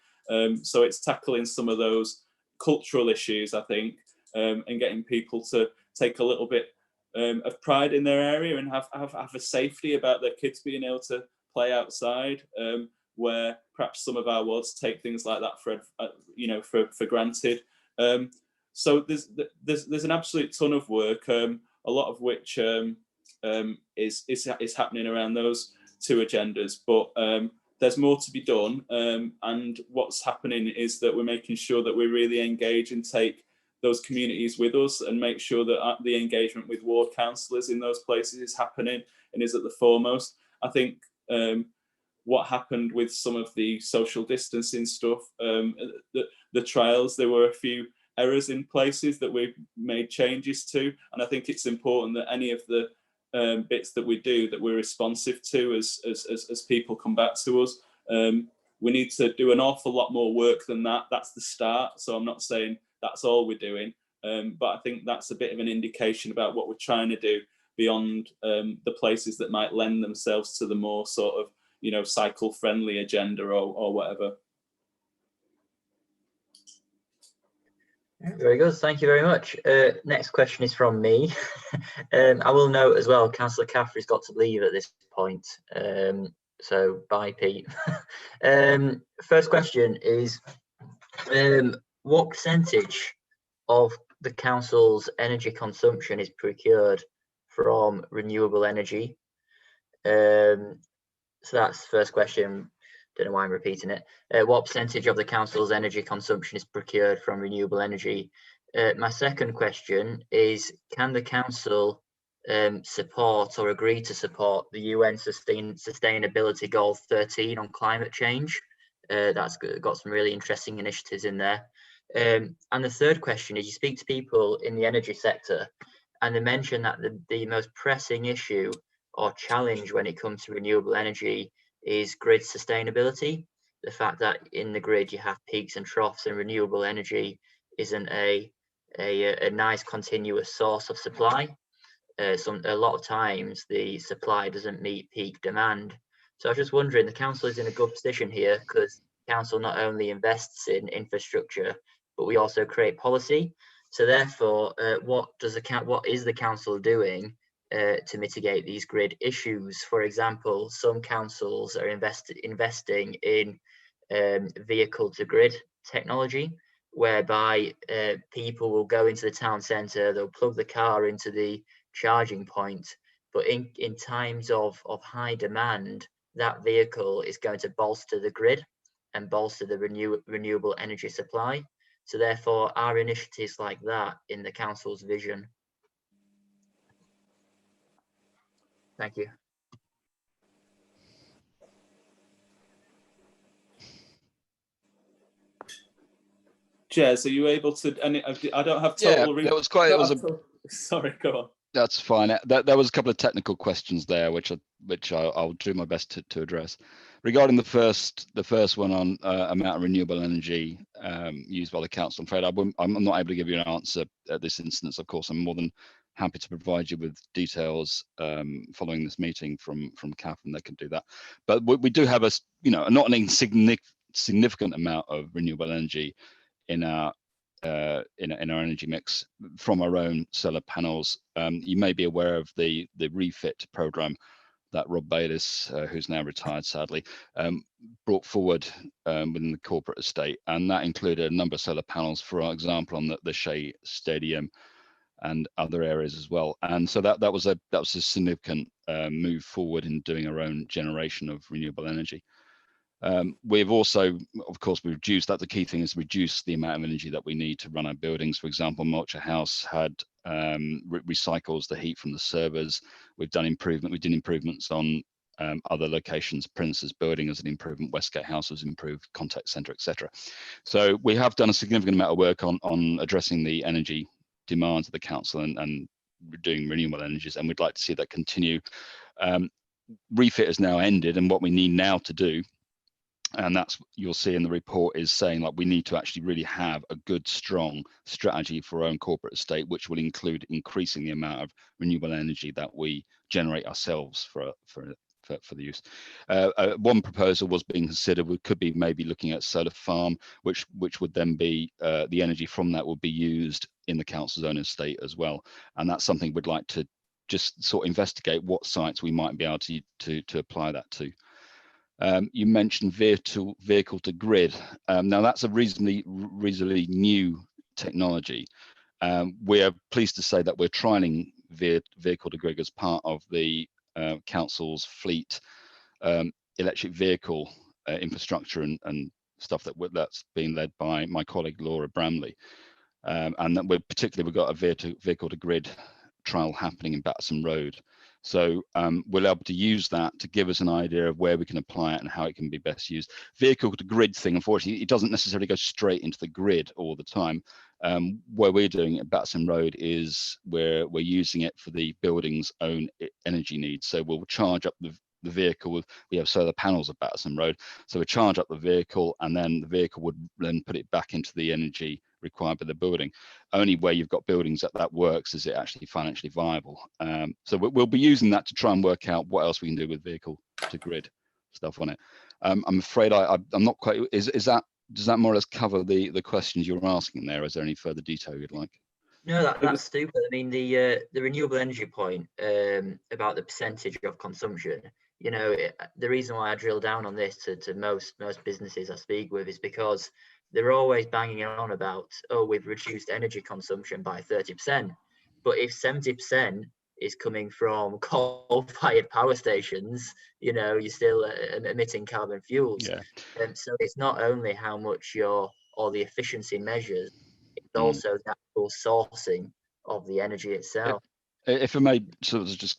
So it's tackling some of those cultural issues, I think, and getting people to take a little bit of pride in their area and have a safety about their kids being able to play outside, where perhaps some of our wards take things like that for granted. So there's an absolute ton of work, a lot of which is happening around those two agendas. But there's more to be done, and what's happening is that we're making sure that we really engage and take those communities with us, and make sure that the engagement with ward councillors in those places is happening and is at the foremost. I think what happened with some of the social distancing stuff, the trials, there were a few errors in places that we've made changes to, and I think it's important that any of the bits that we do, that we're responsive to as people come back to us. We need to do an awful lot more work than that. That's the start. So I'm not saying that's all we're doing, but I think that's a bit of an indication about what we're trying to do beyond the places that might lend themselves to the more sort of, you know, cycle friendly agenda or whatever. Very good, thank you very much. Next question is from me. I will note as well, Councillor Caffrey's got to leave at this point, so bye, Pete. First question is, what percentage of the council's energy consumption is procured from renewable energy? So that's the first question. Don't know why I'm repeating it. What percentage of the council's energy consumption is procured from renewable energy? My second question is, can the council support or agree to support the UN Sustainability Goal 13 on climate change? That's got some really interesting initiatives in there. And the third question is, you speak to people in the energy sector and they mention that the most pressing issue or challenge when it comes to renewable energy is grid sustainability. The fact that in the grid you have peaks and troughs, and renewable energy isn't a nice continuous source of supply. A lot of times the supply doesn't meet peak demand. So I was just wondering, the council is in a good position here because council not only invests in infrastructure, but we also create policy. So therefore, what is the council doing to mitigate these grid issues? For example, some councils are investing in vehicle to grid technology, whereby people will go into the town centre, they'll plug the car into the charging point, but in times of high demand, that vehicle is going to bolster the grid and bolster the renewable energy supply. So therefore, our initiatives like that in the council's vision. Thank you. Jez, are you able to? And I don't have total. Yeah, it was quite. It was a. Sorry, go on. That's fine. There was a couple of technical questions there, which I'll do my best to address. Regarding the first one on amount of renewable energy used by the council, I'm afraid I'm not able to give you an answer at this instance. Of course, I'm more than happy to provide you with details following this meeting from CAF, and they can do that. But we do have not an insignificant amount of renewable energy in our energy mix from our own solar panels. You may be aware of the refit program that Rob Bayliss, who's now retired sadly, brought forward within the corporate estate, and that included a number of solar panels, for example, on the Shea Stadium and other areas as well. And so that was a significant move forward in doing our own generation of renewable energy. We've also, of course, we've reduced that. The key thing is reduce the amount of energy that we need to run our buildings. For example, Mulcher House had recycles the heat from the servers. We did improvements on other locations. Prince's building as an improvement, Westgate House was improved, contact centre, etc. So we have done a significant amount of work on addressing the energy demands of the council and doing renewable energies, and we'd like to see that continue. Refit has now ended, and what we need now to do, and that's, you'll see in the report, is saying like we need to actually really have a good, strong strategy for our own corporate estate, which will include increasing the amount of renewable energy that we generate ourselves for the use. One proposal was being considered. We could be maybe looking at solar farm, which would then be the energy from that would be used in the council's own estate as well. And that's something we'd like to just sort of investigate what sites we might be able to apply that to. You mentioned vehicle to grid. Now that's a reasonably new technology. We are pleased to say that we're trialing vehicle to grid as part of the council's fleet electric vehicle infrastructure and stuff that's being led by my colleague Laura Bramley, and that we've got a vehicle to grid trial happening in Battersea Road. So we'll be able to use that to give us an idea of where we can apply it and how it can be best used. Vehicle to grid thing, unfortunately, it doesn't necessarily go straight into the grid all the time. Where we're doing it at Battersea Road is where we're using it for the building's own energy needs. So we'll charge up the vehicle we have solar panels at Battersea Road, so we charge up the vehicle, and then the vehicle would then put it back into the energy required by the building. Only where you've got buildings that works is it actually financially viable. So we'll be using that to try and work out what else we can do with vehicle to grid stuff on it. I'm afraid I'm not quite. Does that more or less cover the questions you were asking there? Is there any further detail you'd like? No, that's stupid. I mean, the renewable energy point about the percentage of consumption. You know, the reason why I drill down on this to most businesses I speak with is because they're always banging on about, oh, we've reduced energy consumption by 30%. But if 70% is coming from coal-fired power stations, you know, you're still emitting carbon fuels. Yeah. So it's not only how much or the efficiency measures, it's also the actual sourcing of the energy itself. If I may sort of just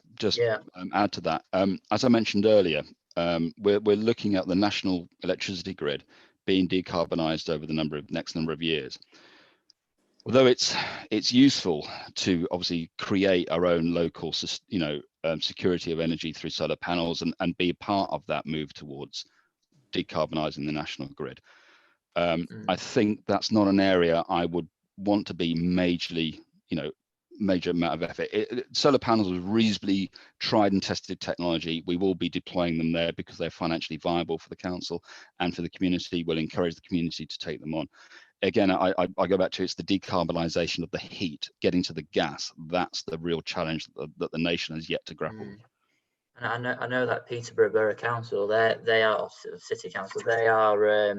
add to that, as I mentioned earlier, we're looking at the national electricity grid being decarbonised over the next number of years. Although it's useful to obviously create our own local, security of energy through solar panels and be a part of that move towards decarbonising the national grid. I think that's not an area I would want to be majorly, major amount of effort. Solar panels are reasonably tried and tested technology. We will be deploying them there because they're financially viable for the council and for the community. We'll encourage the community to take them on. Again, I go back to it's the decarbonisation of the heat, getting to the gas. That's the real challenge that the nation has yet to grapple with. And I know that Peterborough Borough Council, they are City Council, they are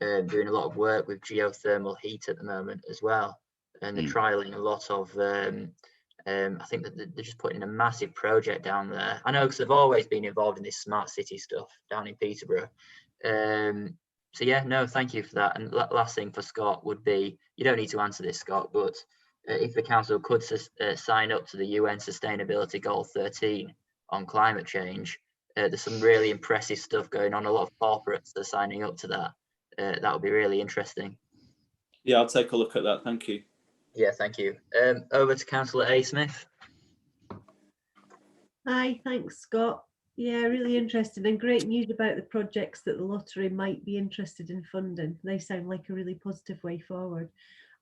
doing a lot of work with geothermal heat at the moment as well. And they're trialing a lot of, I think that they're just putting in a massive project down there. I know because they've always been involved in this smart city stuff down in Peterborough. So yeah, no, thank you for that. And last thing for Scott would be, you don't need to answer this, Scott, but if the council could sign up to the UN Sustainability Goal 13 on climate change, there's some really impressive stuff going on. A lot of corporates are signing up to that. That would be really interesting. Yeah, I'll take a look at that. Thank you. Yeah, thank you. Over to Councillor A. Smith. Hi, thanks, Scott. Yeah, really interesting and great news about the projects that the lottery might be interested in funding. They sound like a really positive way forward.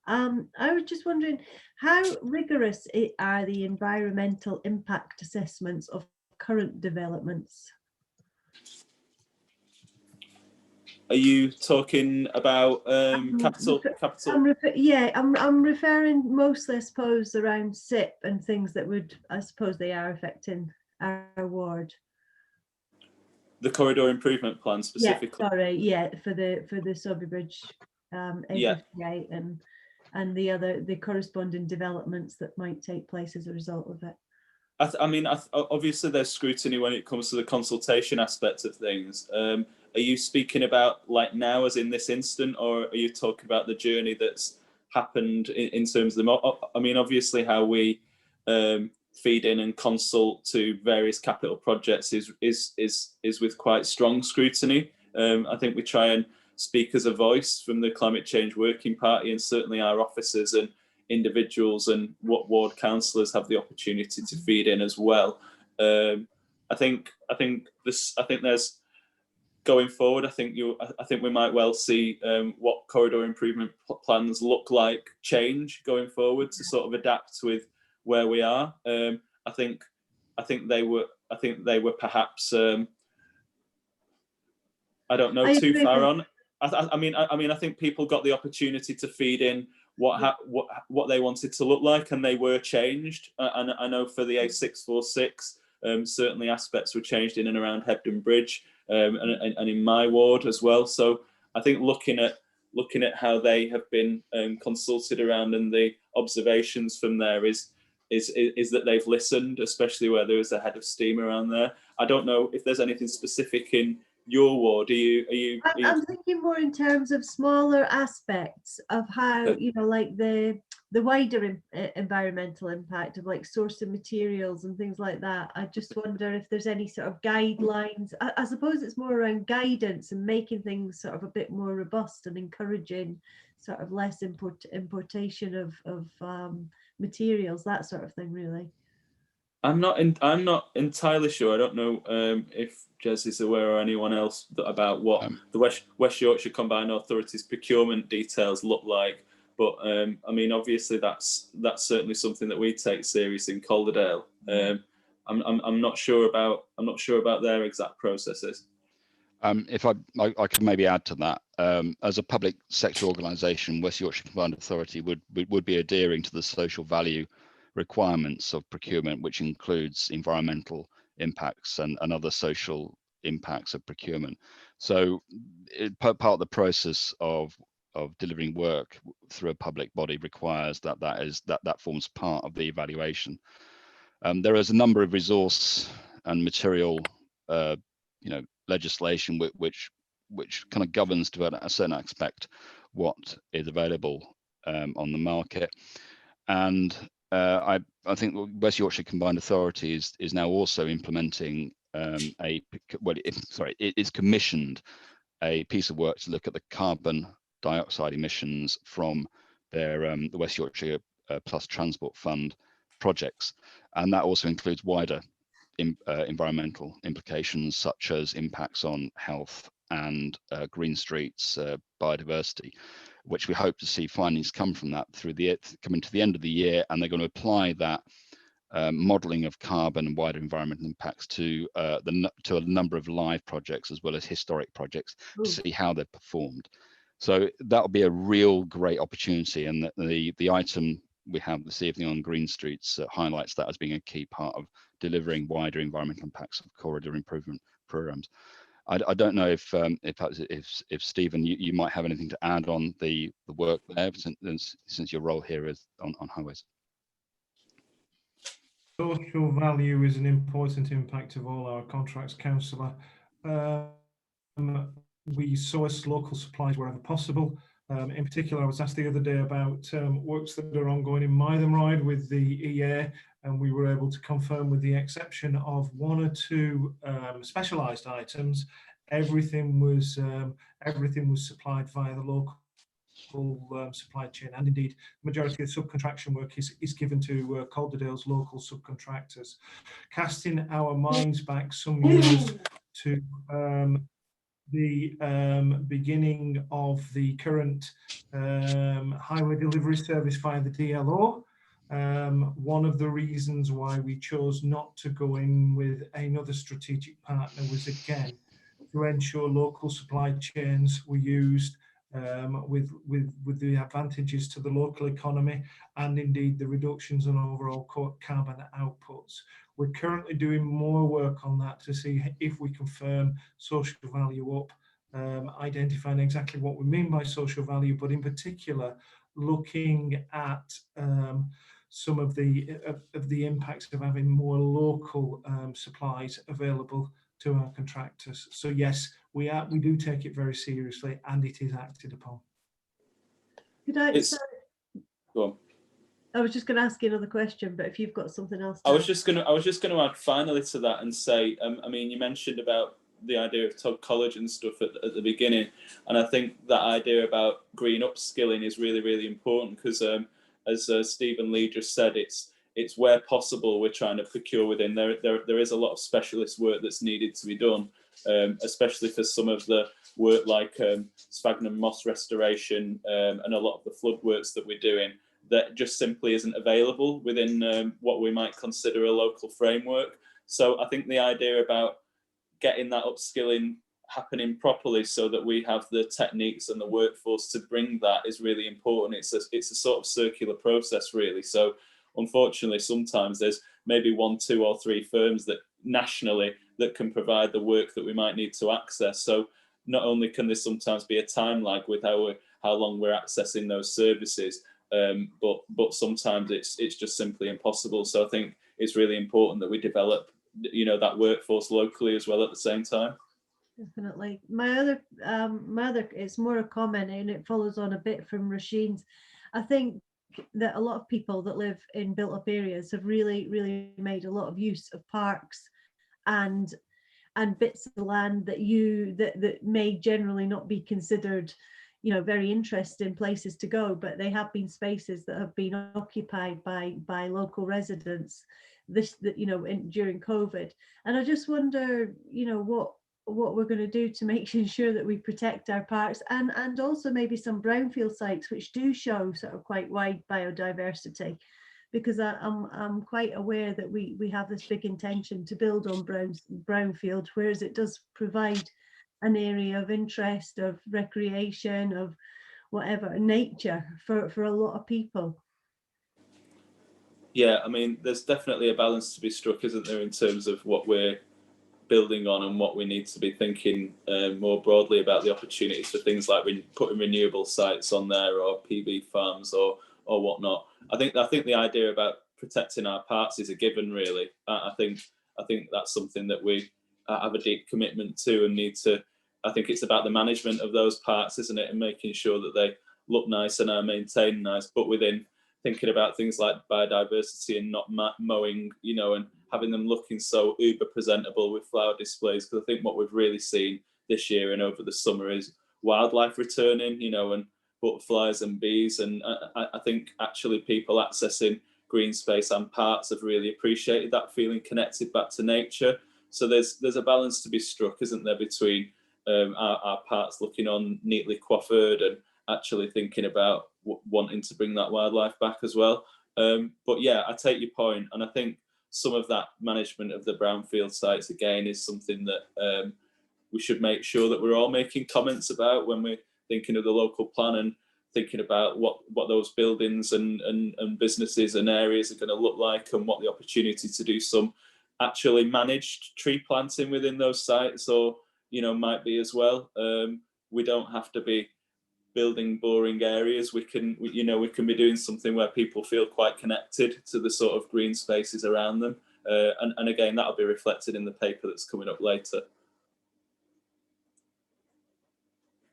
I was just wondering, how rigorous are the environmental impact assessments of current developments? Are you talking about capital? I'm referring mostly, I suppose, around SIP and things that would, I suppose, they are affecting our ward. The corridor improvement plan specifically. For the Sober Bridge, and the corresponding developments that might take place as a result of it. Obviously there's scrutiny when it comes to the consultation aspect of things. Are you speaking about like now, as in this instant, or are you talking about the journey that's happened in terms of obviously how we feed in and consult to various capital projects is with quite strong scrutiny. I think we try and speak as a voice from the Climate Change Working Party, and certainly our officers and individuals and what ward councillors have the opportunity to feed in as well. I think there's going forward. I think we might well see what corridor improvement plans look like change going forward to sort of adapt with where we are. I think they were perhaps I don't know too far on. I think people got the opportunity to feed in what they wanted to look like, and they were changed. And I know for the A646, certainly aspects were changed in and around Hebden Bridge, and in my ward as well. So I think looking at how they have been consulted around, and the observations from there is that they've listened, especially where there is a head of steam around there. I don't know if there's anything specific in your ward? Are you I'm thinking more in terms of smaller aspects of how, Okay. you know, like the wider environmental impact of like sourcing materials and things like that. I just wonder if there's any sort of guidelines. I suppose it's more around guidance and making things sort of a bit more robust and encouraging sort of less importation of materials, that sort of thing, really. I'm not entirely sure. I don't know if Jez is aware or anyone else about what the West Yorkshire Combined Authorities procurement details look like. But I mean, obviously, that's certainly something that we take serious in Calderdale. I'm not sure about their exact processes. If I could maybe add to that, as a public sector organisation, West Yorkshire Combined Authority would be adhering to the social value requirements of procurement, which includes environmental impacts and other social impacts of procurement. So part of the process of delivering work through a public body requires that forms part of the evaluation. There is a number of resource and material legislation which kind of governs to a certain aspect what is available on the market, and I think West Yorkshire Combined Authority is now also implementing it's commissioned a piece of work to look at the carbon dioxide emissions from their the West Yorkshire Plus Transport Fund projects, and that also includes wider environmental implications such as impacts on health and green streets, biodiversity, which we hope to see findings come from that coming to the end of the year, and they're going to apply that modelling of carbon and wider environmental impacts to a number of live projects as well as historic projects to see how they've performed. So that'll be a real great opportunity, and the item we have this evening on Green Streets highlights that as being a key part of delivering wider environmental impacts of corridor improvement programs. I don't know if Stephen, you might have anything to add on the work there, since your role here is on highways. Social value is an important impact of all our contracts, Councillor. We source local supplies wherever possible. In particular, I was asked the other day about works that are ongoing in Mythenride with the EA, and we were able to confirm, with the exception of one or two specialised items, everything was supplied via the local supply chain, and indeed the majority of subcontraction work is given to Calderdale's local subcontractors. Casting our minds back some years to the beginning of the current highway delivery service via the DLO, one of the reasons why we chose not to go in with another strategic partner was, again, to ensure local supply chains were used with the advantages to the local economy and indeed the reductions in overall carbon outputs. We're currently doing more work on that to see if we can firm social value up, identifying exactly what we mean by social value, but in particular looking at some of the impacts of having more local supplies available to our contractors. So yes, we do take it very seriously, and it is acted upon. Could I? Go on. I was just going to ask you another question, but if you've got something else. I was just going to add finally to that and say, I mean, you mentioned about the idea of Tug College and stuff at the beginning, and I think that idea about green upskilling is really, really important because, as Stephen Lee just said, it's where possible we're trying to procure within. There is a lot of specialist work that's needed to be done, especially for some of the work like sphagnum moss restoration and a lot of the flood works that we're doing that just simply isn't available within what we might consider a local framework. So I think the idea about getting that upskilling happening properly so that we have the techniques and the workforce to bring that is really important. It's a sort of circular process, really. So unfortunately, sometimes there's maybe 1, 2 or 3 firms that nationally that can provide the work that we might need to access. So not only can there sometimes be a time lag with how long we're accessing those services, but sometimes it's just simply impossible. So I think it's really important that we develop, that workforce locally as well at the same time. Definitely. My other, it's more a comment and it follows on a bit from Rasheen's. I think that a lot of people that live in built up areas have really made a lot of use of parks and bits of land that that may generally not be considered, you know, very interesting places to go, but they have been spaces that have been occupied by local residents you know, during COVID. And I just wonder, you know, what we're going to do to make sure that we protect our parks and also maybe some brownfield sites which do show sort of quite wide biodiversity, because I'm quite aware that we have this big intention to build on brownfield, whereas it does provide an area of interest, of recreation, of whatever, nature for a lot of people. Yeah, I mean, there's definitely a balance to be struck, isn't there, in terms of what we're building on and what we need to be thinking more broadly about the opportunities for things like putting renewable sites on there, or PV farms, or whatnot. I think the idea about protecting our parks is a given, really. I think that's something that we have a deep commitment to and need to. I think it's about the management of those parks, isn't it, and making sure that they look nice and are maintained nice, but within thinking about things like biodiversity and not mowing, you know, and having them looking so uber presentable with flower displays. Because I think what we've really seen this year and over the summer is wildlife returning, you know, and butterflies and bees. And I think actually people accessing green space and parks have really appreciated that, feeling connected back to nature. So there's a balance to be struck, isn't there, between our parks looking on neatly coiffured and actually thinking about wanting to bring that wildlife back as well. But yeah, I take your point, and I think some of that management of the brownfield sites again is something that we should make sure that we're all making comments about when we're thinking of the local plan and thinking about what those buildings and businesses and areas are going to look like, and what the opportunity to do some actually managed tree planting within those sites, or, you know, might be as well. We don't have to be building boring areas. We can be doing something where people feel quite connected to the sort of green spaces around them. And again, that'll be reflected in the paper that's coming up later.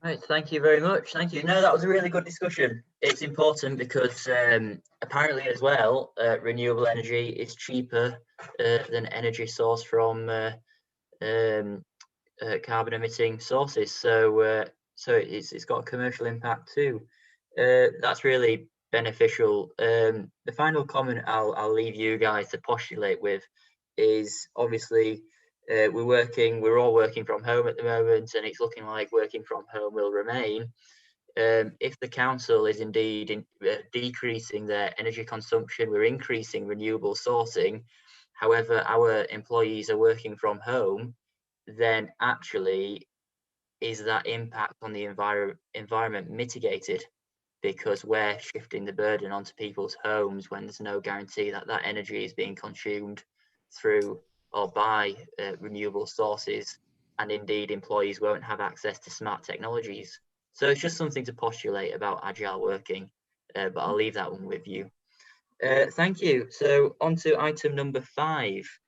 Right, thank you very much. Thank you. No, that was a really good discussion. It's important because apparently as well, renewable energy is cheaper than energy sourced from carbon emitting sources. So it's got a commercial impact too. That's really beneficial. The final comment I'll leave you guys to postulate with is, obviously we're all working from home at the moment, and it's looking like working from home will remain. If the council is indeed decreasing their energy consumption, we're increasing renewable sourcing, however our employees are working from home, then actually is that impact on the environment mitigated? Because we're shifting the burden onto people's homes when there's no guarantee that that energy is being consumed through or by renewable sources, and indeed employees won't have access to smart technologies. So it's just something to postulate about agile working, but I'll leave that one with you. Thank you. So on to item number 5,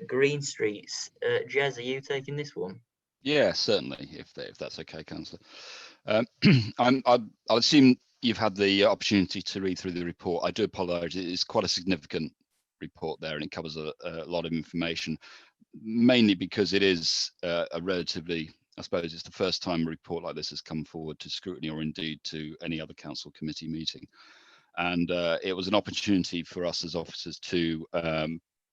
green streets. Jez, are you taking this one? Yeah, certainly, if that's okay, Councillor. I'll assume you've had the opportunity to read through the report. I do apologise. It is quite a significant report there, and it covers a lot of information, mainly because it is a relatively, I suppose it's the first time a report like this has come forward to scrutiny, or indeed to any other council committee meeting. And it was an opportunity for us as officers to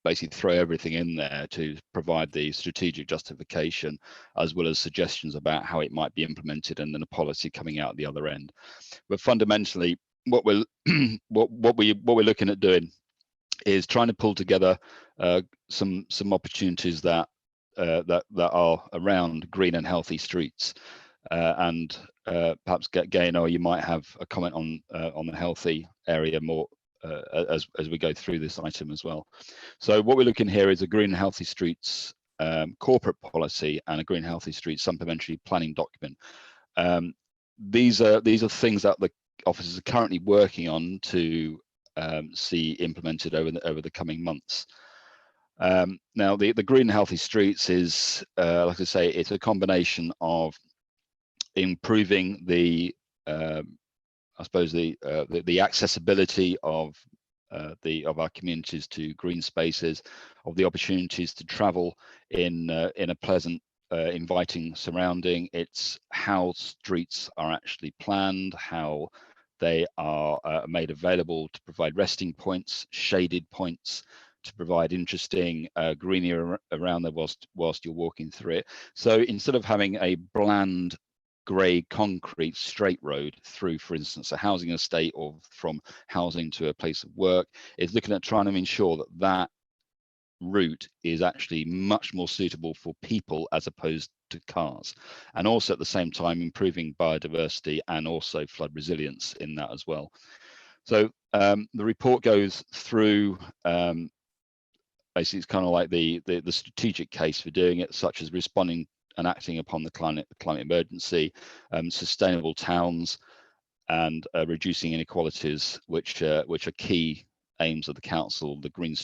basically throw everything in there to provide the strategic justification, as well as suggestions about how it might be implemented, and then a policy coming out the other end. But fundamentally, what we're looking at doing is trying to pull together some opportunities that are around green and healthy streets, and perhaps Gaynor, you might have a comment on the healthy area more as we go through this item as well. So what we're looking here is a green and healthy streets corporate policy and a green and healthy streets supplementary planning document. These are things that the officers are currently working on to see implemented over the coming months. Now, the green and healthy streets is, like I say, it's a combination of improving the, I suppose the accessibility of our communities to green spaces, of the opportunities to travel in a pleasant, inviting surrounding. It's how streets are actually planned, how they are made available to provide resting points, shaded points, to provide interesting greenery around there whilst you're walking through it. So instead of having a bland grey concrete straight road through, for instance, a housing estate or from housing to a place of work, is looking at trying to ensure that that route is actually much more suitable for people as opposed to cars, and also at the same time improving biodiversity and also flood resilience in that as well. So the report goes through basically, it's kind of like the strategic case for doing it, such as responding and acting upon the climate emergency, sustainable towns, and reducing inequalities, which are key aims of the council. The green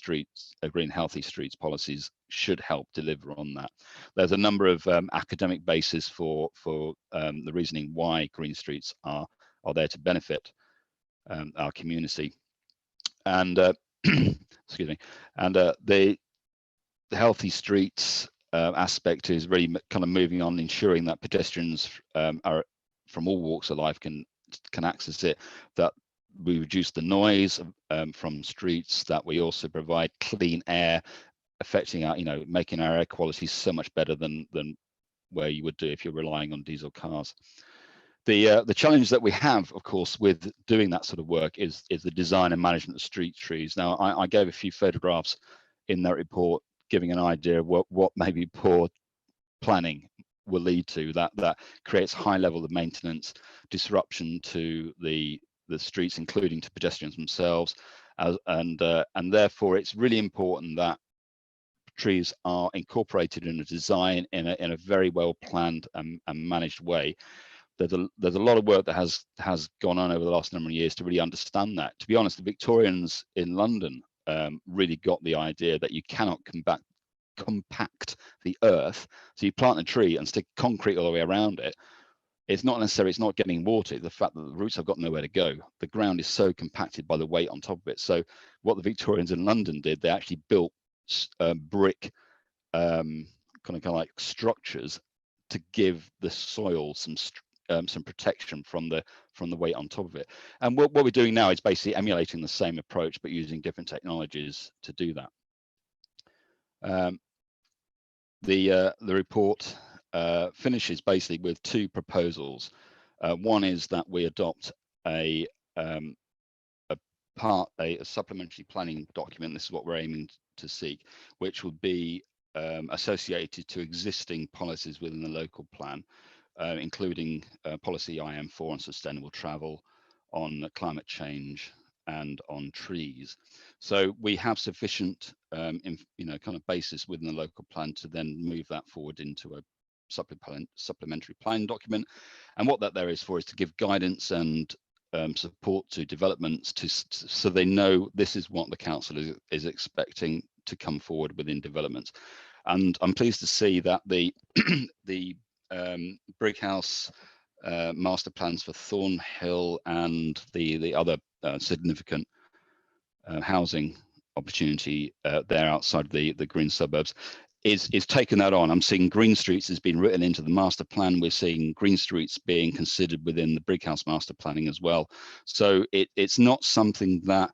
healthy streets policies should help deliver on that. There's a number of academic bases for the reasoning why green streets are there to benefit our community. And excuse me, and the healthy streets aspect is really kind of moving on, ensuring that pedestrians are from all walks of life can access it, that we reduce the noise from streets, that we also provide clean air, affecting our, making our air quality so much better than where you would do if you're relying on diesel cars. The challenge that we have, of course, with doing that sort of work is the design and management of street trees. Now, I gave a few photographs in that report, giving an idea of what maybe poor planning will lead to. That creates high level of maintenance, disruption to the streets, including to pedestrians themselves, and therefore it's really important that trees are incorporated in a design in a very well planned and managed way. There's a lot of work that has gone on over the last number of years to really understand that. To be honest, the Victorians in London really got the idea that you cannot compact the earth. So you plant a tree and stick concrete all the way around it. It's not necessarily, it's not getting water. The fact that the roots have got nowhere to go. The ground is so compacted by the weight on top of it. So what the Victorians in London did, they actually built brick kind of like structures to give the soil some protection from the weight on top of it. And what we're doing now is basically emulating the same approach, but using different technologies to do that. The report finishes basically with two proposals. One is that we adopt a supplementary planning document. This is what we're aiming to seek, which would be associated to existing policies within the local plan, including policy IM4 on sustainable travel, on climate change, and on trees. So we have sufficient kind of basis within the local plan to then move that forward into a supplementary plan document. And what that there is for is to give guidance and support to developments so they know this is what the council is expecting to come forward within developments. And I'm pleased to see that the Brighouse master plans for Thornhill and the other significant housing opportunity there outside the green suburbs is taking that on. I'm seeing green streets has been written into the master plan. We're seeing green streets being considered within the Brighouse master planning as well. So it's not something that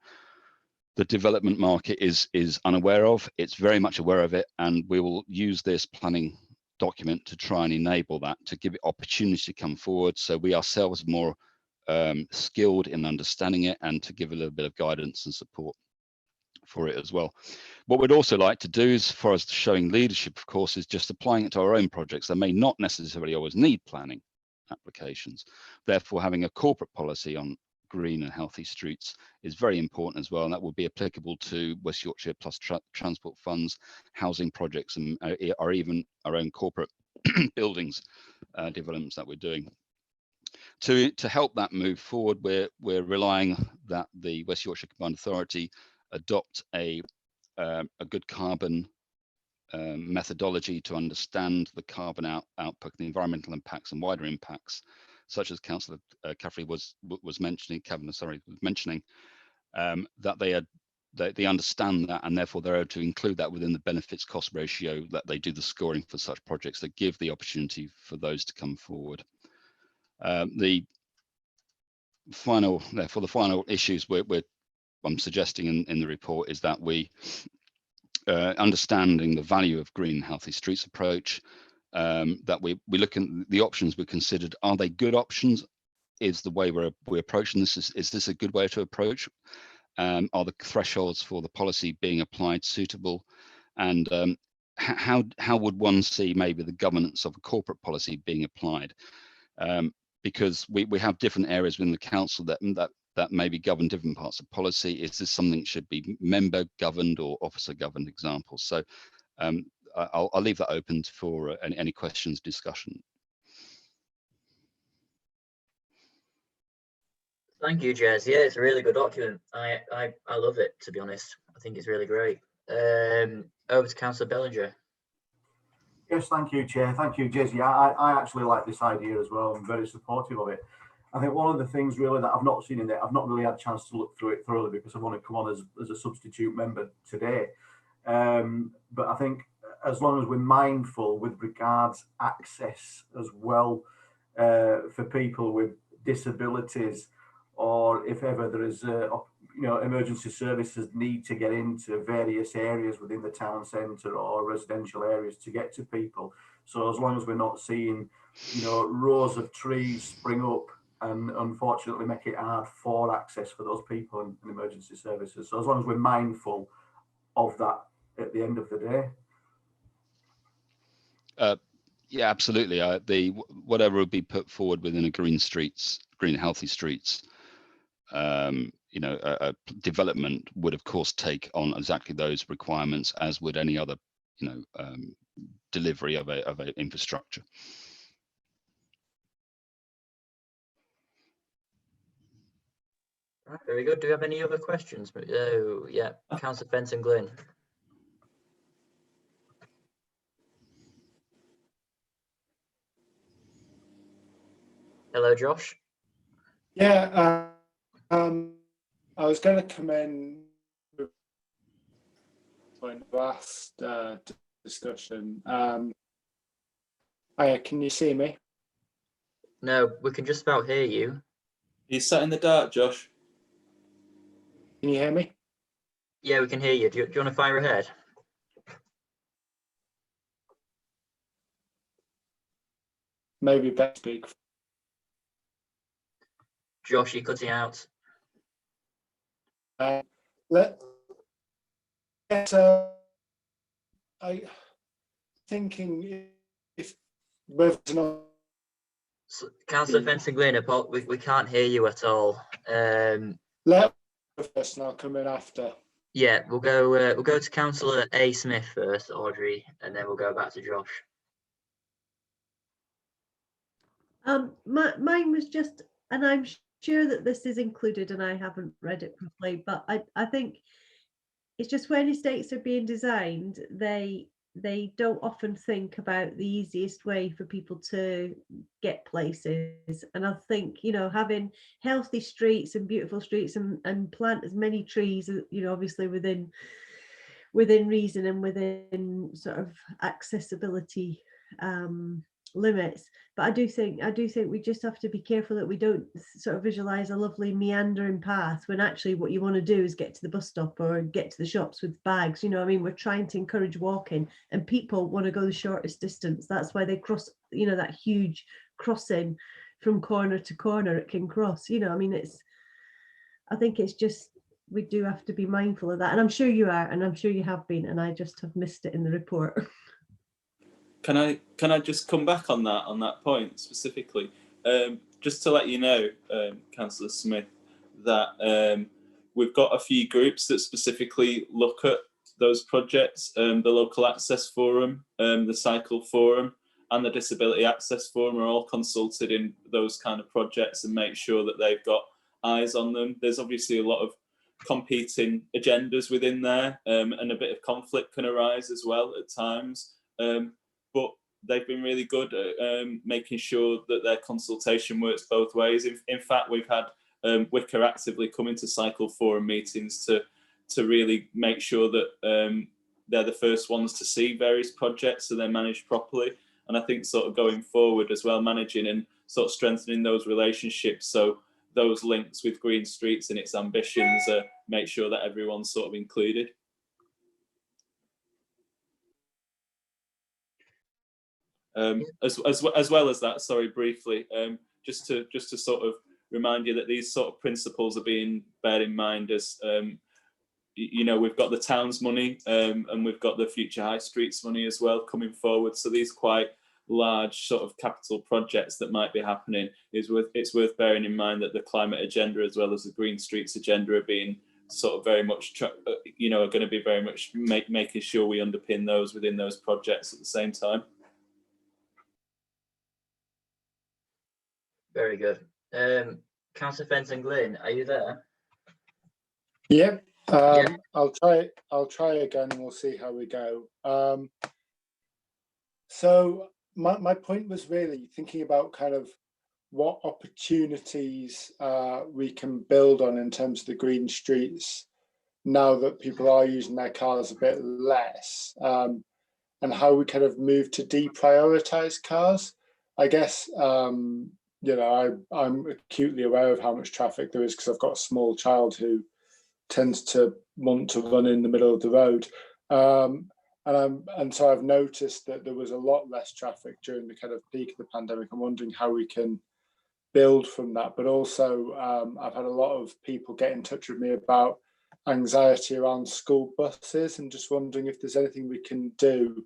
the development market is unaware of. It's very much aware of it, and we will use this planning document to try and enable that, to give it opportunity to come forward, so we ourselves are more skilled in understanding it, and to give a little bit of guidance and support for it as well. What we'd also like to do, as far as showing leadership, of course, is just applying it to our own projects that may not necessarily always need planning applications. Therefore, having a corporate policy on green and healthy streets is very important as well, and that will be applicable to West Yorkshire Plus transport funds, housing projects, and or even our own corporate buildings developments that we're doing. To help that move forward, we're relying that the West Yorkshire Combined Authority adopt a a good carbon methodology to understand the carbon output, the environmental impacts and wider impacts, such as Councillor Caffrey was mentioning, Kavanagh, sorry, was mentioning, that they understand that, and therefore they're able to include that within the benefits cost ratio, that they do the scoring for such projects that give the opportunity for those to come forward. The final issues I'm suggesting in the report is that we understanding the value of green healthy streets approach, that we look at the options we considered. Are they good options? Is the way we're approaching this, is this a good way to approach? Are the thresholds for the policy being applied suitable? And how would one see maybe the governance of a corporate policy being applied? Because we have different areas within the council that maybe govern different parts of policy. Is this something that should be member governed or officer governed examples? So I'll leave that open for any questions, discussion. Thank you, Jez. Yeah, it's a really good document. I love it, to be honest. I think it's really great. Over to Councillor Bellinger. Yes, thank you, Chair. Thank you, Jez. Yeah, I actually like this idea as well. I'm very supportive of it. I think one of the things really that I've not seen in it, I've not really had a chance to look through it thoroughly because I want to come on as a substitute member today. But I think as long as we're mindful with regards access as well for people with disabilities, or if ever there is emergency services need to get into various areas within the town centre or residential areas to get to people. So as long as we're not seeing rows of trees spring up and unfortunately make it hard for access for those people in emergency services. So as long as we're mindful of that at the end of the day. Yeah, absolutely. Whatever would be put forward within a green healthy streets, a development would of course take on exactly those requirements as would any other, delivery of a infrastructure. Right, very good. Do we have any other questions? Oh, yeah, Councillor Fenton Glynn. Hello, Josh. Yeah, I was going to commend the last discussion. Hiya, can you see me? No, we can just about hear you. You sat in the dark, Josh. Can you hear me? Yeah, we can hear you. Do you want to fire ahead? Maybe better speak. Josh, you're cutting out. I thinking if whether or not. Councillor Fenton Glynn, we can't hear you at all. Let first and I'll come in after. Yeah, we'll go to Councillor A. Smith first, Audrey, and then we'll go back to Josh. Mine was just, and I'm sure that this is included and I haven't read it properly, but I think it's just when estates are being designed, they don't often think about the easiest way for people to get places. And I think, having healthy streets and beautiful streets and plant as many trees, obviously within reason and within sort of accessibility limits. But I do think we just have to be careful that we don't sort of visualize a lovely meandering path when actually what you want to do is get to the bus stop or get to the shops with bags. We're trying to encourage walking, and people want to go the shortest distance. That's why they cross, that huge crossing from corner to corner at King Cross. I think it's just, we do have to be mindful of that, and I'm sure you are, and I'm sure you have been, and I just have missed it in the report. Can I just come back on that point specifically? Just to let you know, Councillor Smith, that we've got a few groups that specifically look at those projects. The Local Access Forum, the Cycle Forum, and the Disability Access Forum are all consulted in those kind of projects and make sure that they've got eyes on them. There's obviously a lot of competing agendas within there, and a bit of conflict can arise as well at times. But they've been really good at making sure that their consultation works both ways. In fact, we've had Wicker actively come into cycle forum meetings to really make sure that they're the first ones to see various projects, so they're managed properly. And I think sort of going forward as well, managing and sort of strengthening those relationships, so those links with Green Streets and its ambitions make sure that everyone's sort of included. As well as that, sorry, briefly, just to sort of remind you that these sort of principles are being bear in mind as you know, we've got the town's money and we've got the future high streets money as well coming forward. So these quite large sort of capital projects that might be happening, it's worth bearing in mind that the climate agenda as well as the Green Streets agenda are being sort of very much, you know, are going to be very much making sure we underpin those within those projects at the same time. Very good. Councillor Fenton Glynn, are you there? Yep. Yeah. I'll try again and we'll see how we go. So my point was really thinking about kind of what opportunities we can build on in terms of the green streets now that people are using their cars a bit less, and how we kind of move to deprioritize cars. I guess you know, I'm acutely aware of how much traffic there is because I've got a small child who tends to want to run in the middle of the road. And so I've noticed that there was a lot less traffic during the kind of peak of the pandemic. I'm wondering how we can build from that. But also I've had a lot of people get in touch with me about anxiety around school buses, and just wondering if there's anything we can do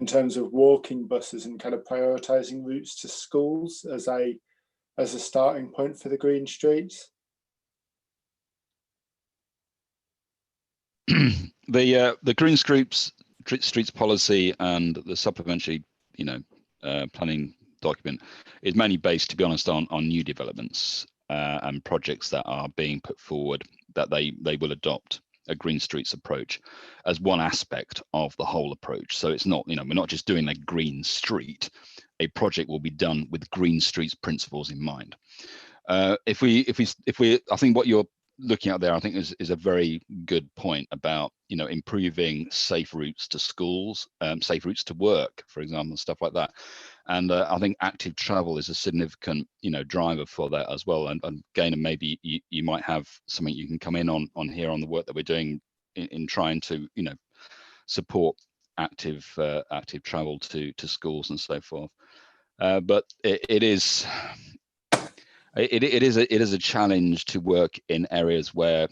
in terms of walking buses and kind of prioritising routes to schools as a starting point for the green streets. The Green Streets policy and the supplementary, you know, planning document is mainly based, to be honest, on new developments and projects that are being put forward, that they will adopt a Green Streets approach as one aspect of the whole approach. So it's not, you know, we're not just doing a green street. A project will be done with Green Streets principles in mind. If we, I think what you're looking at there, I think is a very good point about, you know, improving safe routes to schools, safe routes to work, for example, stuff like that. And I think active travel is a significant, you know, driver for that as well. And again, maybe you might have something you can come in on here on the work that we're doing in trying to, you know, support active travel to schools and so forth. But it is a challenge to work in areas where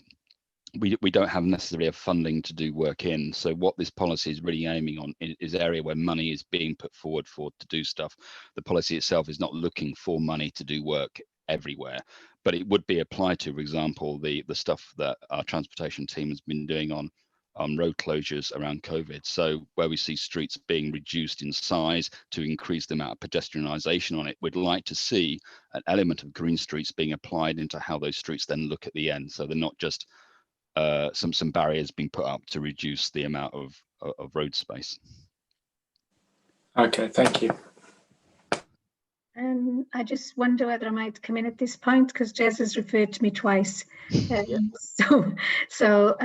we don't have necessarily a funding to do work in. So what this policy is really aiming on is area where money is being put forward to do stuff. The policy itself is not looking for money to do work everywhere, but it would be applied to, for example, the stuff that our transportation team has been doing on road closures around COVID. So where we see streets being reduced in size to increase the amount of pedestrianisation on it, we'd like to see an element of green streets being applied into how those streets then look at the end. So they're not just some barriers being put up to reduce the amount of road space. Okay, thank you. I just wonder whether I might come in at this point because Jez has referred to me twice. So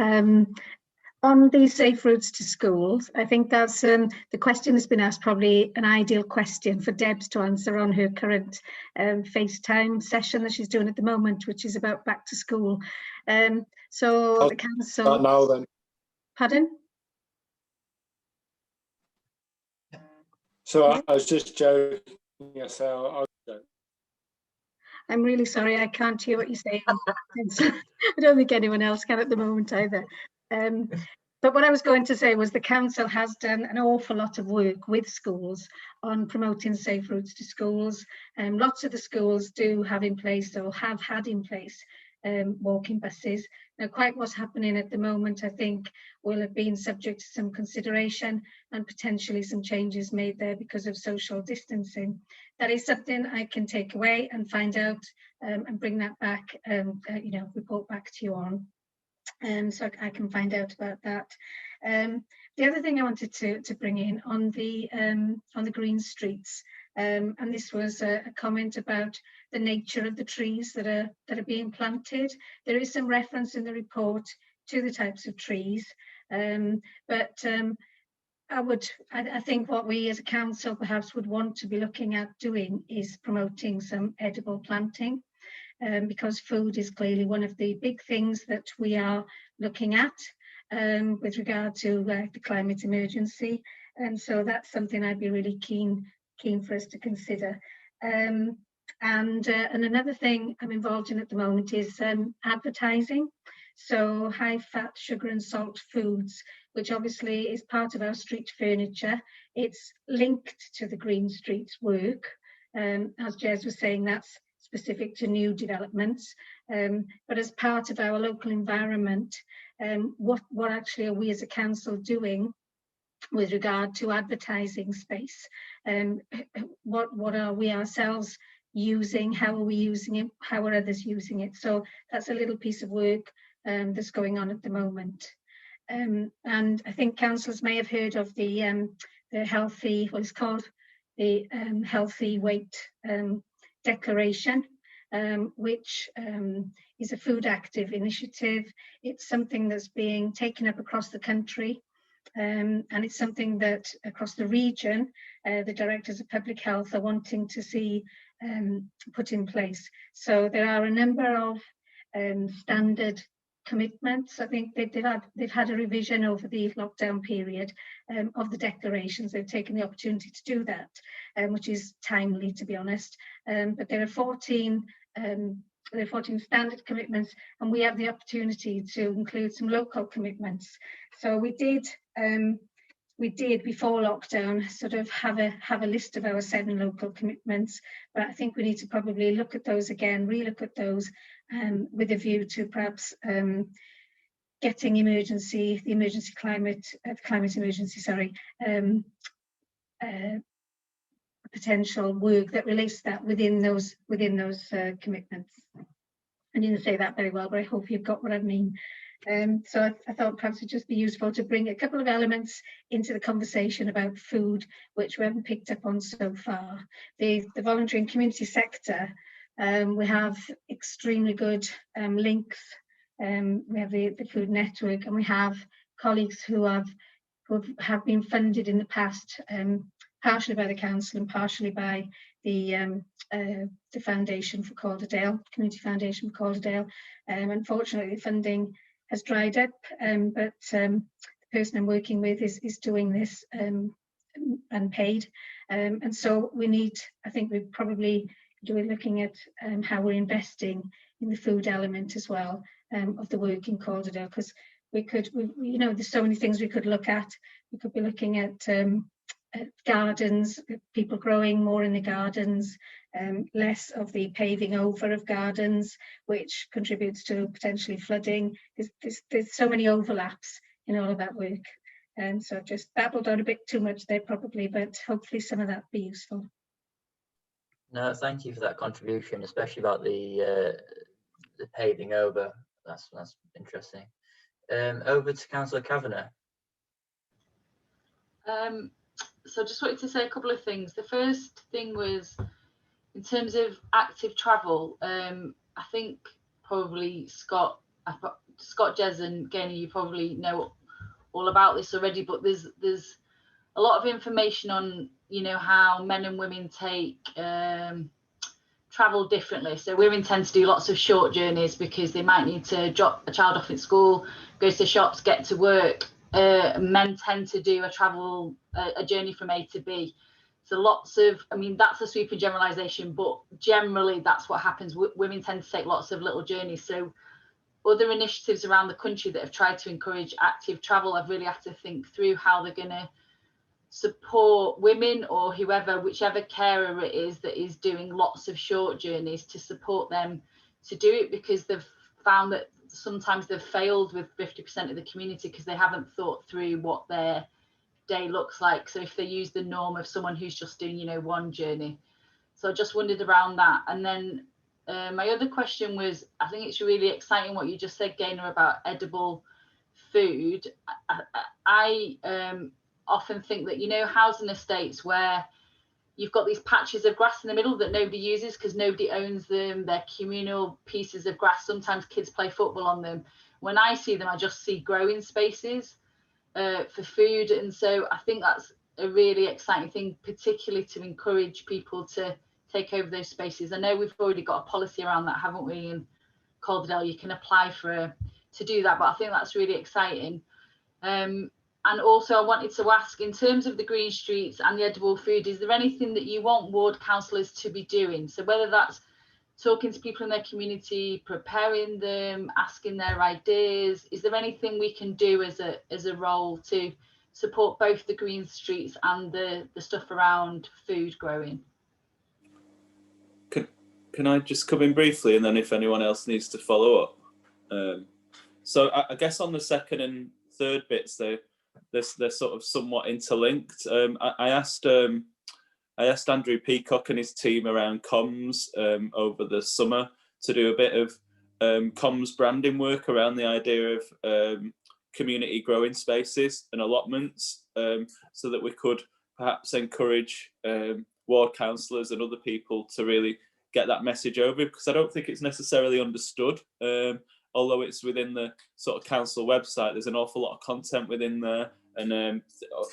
on these safe routes to schools, I think that's the question that's been asked, probably an ideal question for Debs to answer on her current FaceTime session that she's doing at the moment, which is about back to school. So the council. Now then. Pardon? So I was just joking. Yes, I'll joke. I'm really sorry, I can't hear what you're saying. I don't think anyone else can at the moment either. But what I was going to say was the council has done an awful lot of work with schools on promoting safe routes to schools. Lots of the schools do have in place or have had in place walking buses. Now, quite what's happening at the moment, I think, will have been subject to some consideration and potentially some changes made there because of social distancing. That is something I can take away and find out and bring that back, you know, report back to you on. so I can find out about that. The other thing I wanted to bring in on the green streets, and this was a comment about the nature of the trees that are being planted. There is some reference in the report to the types of trees, but I think what we as a council perhaps would want to be looking at doing is promoting some edible planting, because food is clearly one of the big things that we are looking at with regard to the climate emergency, and so that's something I'd be really keen for us to consider. And another thing I'm involved in at the moment is advertising. So high fat, sugar and salt foods, which obviously is part of our street furniture. It's linked to the Green Streets work. As Jez was saying, that's specific to new developments. But as part of our local environment, what actually are we as a council doing with regard to advertising space? What are we ourselves using? How are we using it? How are others using it? So that's a little piece of work that's going on at the moment. And I think councillors may have heard of the healthy, what it's called, the healthy weight declaration, which is a food active initiative. It's something that's being taken up across the country, and it's something that across the region, the directors of public health are wanting to see put in place. So there are a number of standard commitments. I think they've had a revision over the lockdown period of the declarations. They've taken the opportunity to do that, which is timely, to be honest. But there are 14 standard commitments, and we have the opportunity to include some local commitments. So we did before lockdown sort of have a list of our 7 local commitments, but I think we need to probably look at those again, relook at those with a view to perhaps getting the climate emergency, potential work that relates to that within those commitments. I didn't say that very well, but I hope you've got what I mean. So I thought perhaps it'd just be useful to bring a couple of elements into the conversation about food, which we haven't picked up on so far. The voluntary and community sector, we have extremely good links. We have the food network, and we have colleagues who have been funded in the past, partially by the council and partially by the foundation for Calderdale, Community Foundation for Calderdale. Unfortunately, the funding has dried up, but the person I'm working with is doing this unpaid. And so we need, I think we probably be looking at how we're investing in the food element as well of the work in Calderdale, because there's so many things we could look at. We could be looking at gardens, people growing more in the gardens, less of the paving over of gardens, which contributes to potentially flooding. There's so many overlaps in all of that work. And so I've just babbled on a bit too much there probably, but hopefully some of that will be useful. No, thank you for that contribution, especially about the paving over. That's interesting. Over to Councillor Kavanagh. So I just wanted to say a couple of things. The first thing was, in terms of active travel, I think probably Scott, Jez and Gaynor, you probably know all about this already, but there's a lot of information on, how men and women take travel differently. So women tend to do lots of short journeys because they might need to drop a child off at school, go to the shops, get to work. Men tend to do a journey from A to B. So that's a sweeping generalization, but generally that's what happens. Women tend to take lots of little journeys. So other initiatives around the country that have tried to encourage active travel, I've really had to think through how they're going to support women or whichever carer it is that is doing lots of short journeys, to support them to do it, because they've found that sometimes they've failed with 50% of the community because they haven't thought through what their day looks like. So if they use the norm of someone who's just doing, one journey. So I just wondered around that. And then my other question was, I think it's really exciting what you just said, Gaynor, about edible food. I often think that, you know, housing estates where you've got these patches of grass in the middle that nobody uses because nobody owns them. They're communal pieces of grass. Sometimes kids play football on them. When I see them, I just see growing spaces for food. And so I think that's a really exciting thing, particularly to encourage people to take over those spaces. I know we've already got a policy around that, haven't we? In Calderdale, you can apply to do that, but I think that's really exciting. And also I wanted to ask, in terms of the green streets and the edible food, is there anything that you want ward councillors to be doing? So whether that's talking to people in their community, preparing them, asking their ideas, is there anything we can do as a role to support both the green streets and the stuff around food growing? Can I just come in briefly, and then if anyone else needs to follow up? So I guess on the second and third bits, they're sort of somewhat interlinked. I asked Andrew Peacock and his team around comms over the summer to do a bit of comms branding work around the idea of community growing spaces and allotments, so that we could perhaps encourage ward councillors and other people to really get that message over, because I don't think it's necessarily understood. Although it's within the sort of council website, there's an awful lot of content within there. And,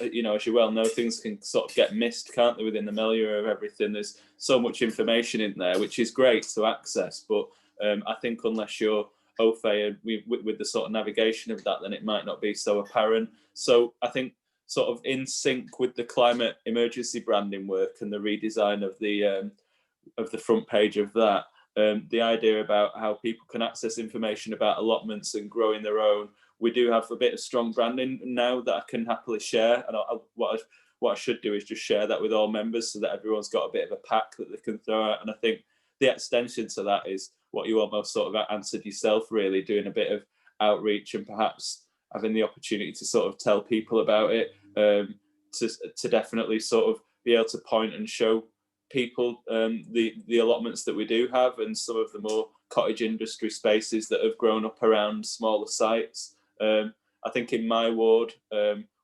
you know, as you well know, things can sort of get missed, can't they, within the milieu of everything. There's so much information in there, which is great to access. But I think unless you're au fait with the sort of navigation of that, then it might not be so apparent. So I think sort of in sync with the climate emergency branding work and the redesign of the front page of that, the idea about how people can access information about allotments and growing their own. We do have a bit of strong branding now that I can happily share, and what I should do is just share that with all members so that everyone's got a bit of a pack that they can throw out. And I think the extension to that is what you almost sort of answered yourself, really, doing a bit of outreach and perhaps having the opportunity to sort of tell people about it, to definitely sort of be able to point and show people the allotments that we do have, and some of the more cottage industry spaces that have grown up around smaller sites. I think in my ward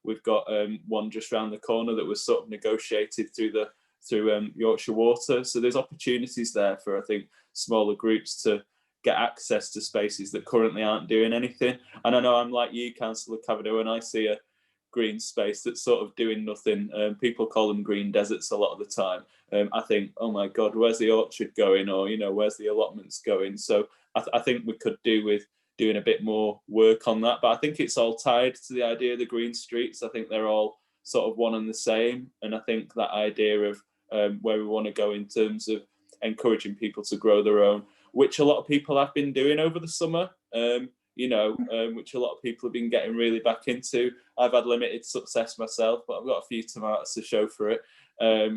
we've got one just around the corner that was sort of negotiated through Yorkshire Water, so there's opportunities there for, I think, smaller groups to get access to spaces that currently aren't doing anything. And I know I'm like you, Councillor Cavanaugh, when I see a green space that's sort of doing nothing, people call them green deserts a lot of the time, I think, oh my God, where's the orchard going? Or, you know, where's the allotments going? So I think we could do with doing a bit more work on that. But I think it's all tied to the idea of the green streets. I think they're all sort of one and the same. And I think that idea of where we want to go in terms of encouraging people to grow their own, which a lot of people have been doing over the summer, which a lot of people have been getting really back into. I've had limited success myself, but I've got a few tomatoes to show for it. I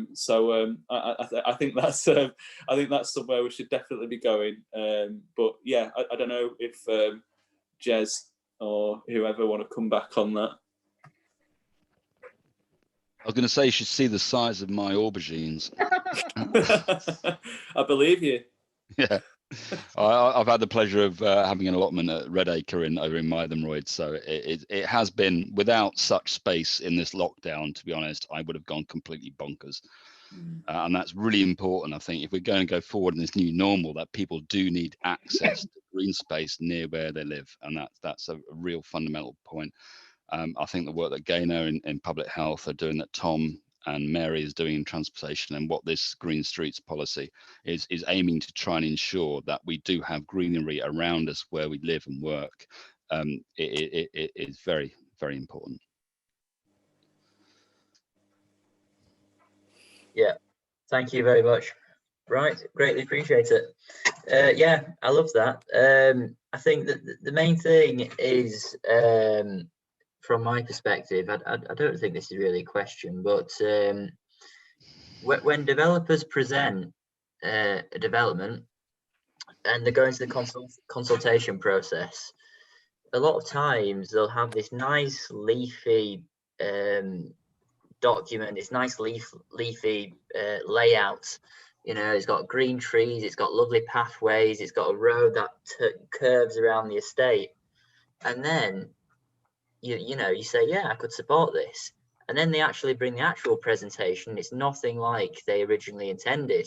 think that's somewhere we should definitely be going. But yeah, I don't know if Jez or whoever want to come back on that. I was going to say you should see the size of my aubergines. I believe you. Yeah. I've had the pleasure of having an allotment at Redacre over in Mythenroyd, so it has been, without such space in this lockdown, to be honest, I would have gone completely bonkers. And that's really important, I think, if we're going to go forward in this new normal, that people do need access to green space near where they live, and that's a real fundamental point. I think the work that Gaynor in public health are doing, that Tom and Mary is doing in transportation, and what this green streets policy is aiming to try and ensure that we do have greenery around us where we live and work. It is very, very important. Yeah, thank you very much. Right, greatly appreciate it. Yeah, I love that. I think that the main thing is, from my perspective, I don't think this is really a question, but when developers present a development and they're going to the consultation process, a lot of times they'll have this nice leafy document, this nice leafy layout, You know, it's got green trees, it's got lovely pathways, it's got a road that curves around the estate. And then, you know, you say, yeah, I could support this. And then they actually bring the actual presentation. It's nothing like they originally intended.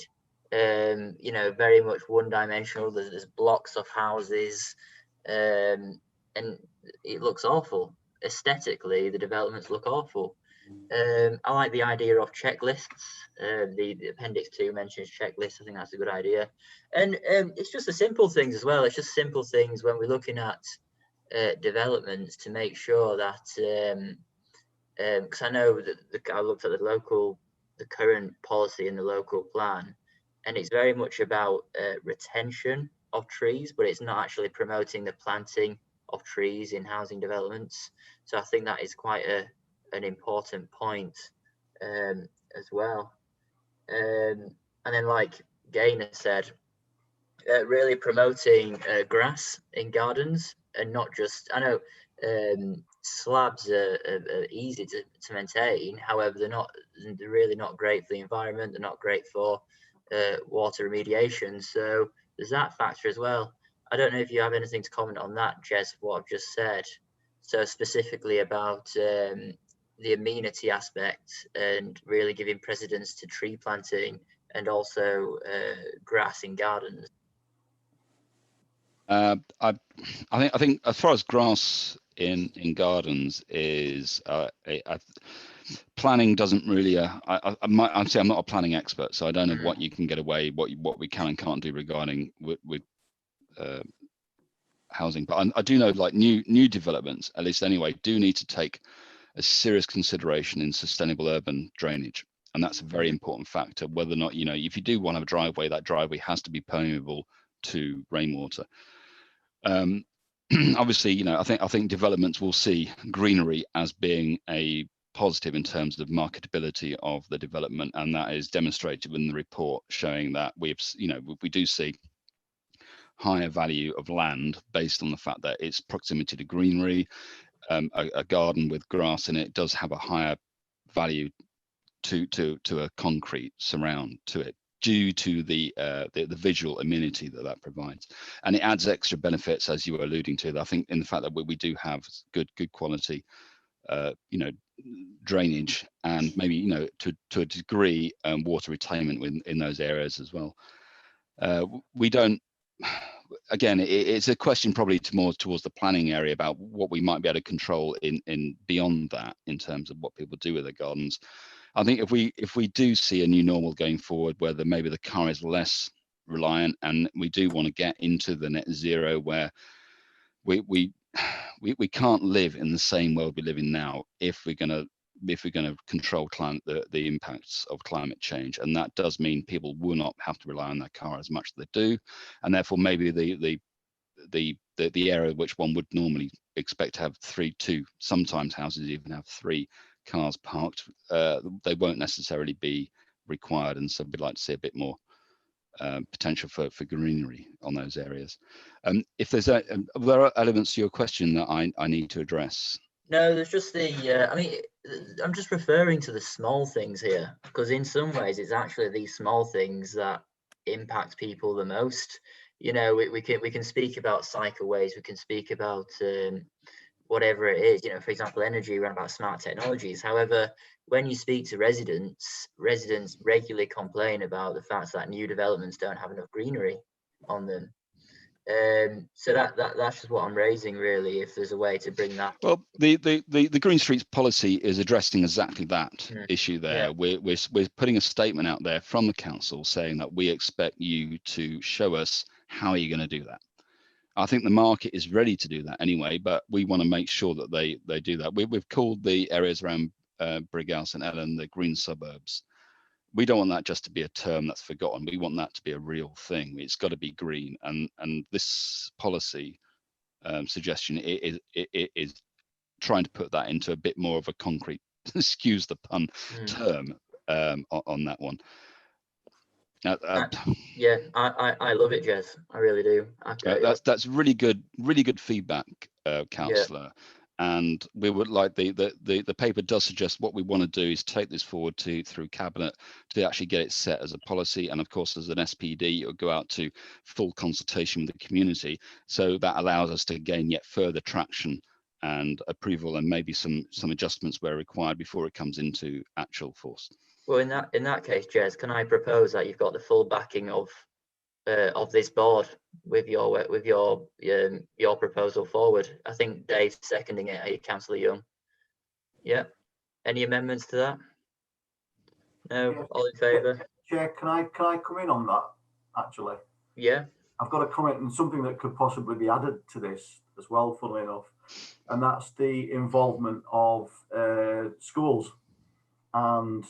You know, very much one-dimensional. There's blocks of houses, and it looks awful. Aesthetically, the developments look awful. I like the idea of checklists. The Appendix 2 mentions checklists. I think that's a good idea. And it's just the simple things as well. It's just simple things when we're looking at developments to make sure that, because I know that I looked at the current policy in the local plan, and it's very much about retention of trees, but it's not actually promoting the planting of trees in housing developments. So I think that is quite an important point as well. And then, like Gaynor said, really promoting grass in gardens, and not just, I know slabs are easy to maintain, however they're really not great for the environment, they're not great for water remediation, so there's that factor as well. I don't know if you have anything to comment on that, Jess, what I've just said, so specifically about the amenity aspect and really giving precedence to tree planting and also grass in gardens. I think as far as grass in gardens is, planning doesn't really. I'd say I'm not a planning expert, so I don't know what you can get away, what we can and can't do regarding with housing. But I do know, like new developments, at least anyway, do need to take a serious consideration in sustainable urban drainage, and that's a very important factor. Whether or not, you know, if you do want to have a driveway, that driveway has to be permeable to rainwater. Obviously, you know, I think developments will see greenery as being a positive in terms of marketability of the development, and that is demonstrated in the report, showing that we do see higher value of land based on the fact that its proximity to greenery. A garden with grass in it does have a higher value to a concrete surround to it, due to the visual amenity that provides, and it adds extra benefits, as you were alluding to. I think in the fact that we do have good quality, you know, drainage, and maybe, you know, to a degree, water retainment in those areas as well. We don't. Again, it's a question probably more towards the planning area about what we might be able to control in beyond that, in terms of what people do with their gardens. I think if we do see a new normal going forward, where maybe the car is less reliant, and we do want to get into the net zero, where we can't live in the same world we live in now if we're going to control the impacts of climate change, and that does mean people will not have to rely on their car as much as they do, and therefore maybe the area which one would normally expect to have two, sometimes houses even have 3 cars parked, they won't necessarily be required, and so we'd like to see a bit more potential for greenery on those areas. If there are elements to your question that I need to address. No, there's just I mean, I'm just referring to the small things here, because in some ways it's actually these small things that impact people the most. You know, we can speak about cycleways, we can speak about whatever it is, you know, for example, energy, around about smart technologies. However, when you speak to residents regularly complain about the fact that new developments don't have enough greenery on them. So that's just what I'm raising, really, if there's a way to bring that. Well, the Green Streets policy is addressing exactly that issue there. Yeah. We're putting a statement out there from the council saying that we expect you to show us how you're going to do that. I think the market is ready to do that anyway, but we want to make sure that they do that. We've called the areas around Brighouse and Ellen the green suburbs. We don't want that just to be a term that's forgotten. We want that to be a real thing. It's got to be green, and this policy suggestion is trying to put that into a bit more of a concrete, excuse the pun, term on that one. Yeah, I love it, Jez. I really do. That's really good feedback, councillor. And we would like the paper does suggest what we want to do is take this forward through cabinet to actually get it set as a policy. And of course, as an SPD, it will go out to full consultation with the community. So that allows us to gain yet further traction and approval, and maybe some adjustments where required before it comes into actual force. Well, in that case, Jez, can I propose that you've got the full backing of this board with your proposal forward? I think Dave's seconding it. Are you, Councillor Young? Yeah. Any amendments to that? No. Yeah. All in favour? Chair, can I come in on that actually? Yeah. I've got a comment and something that could possibly be added to this as well, funnily enough, and that's the involvement of schools and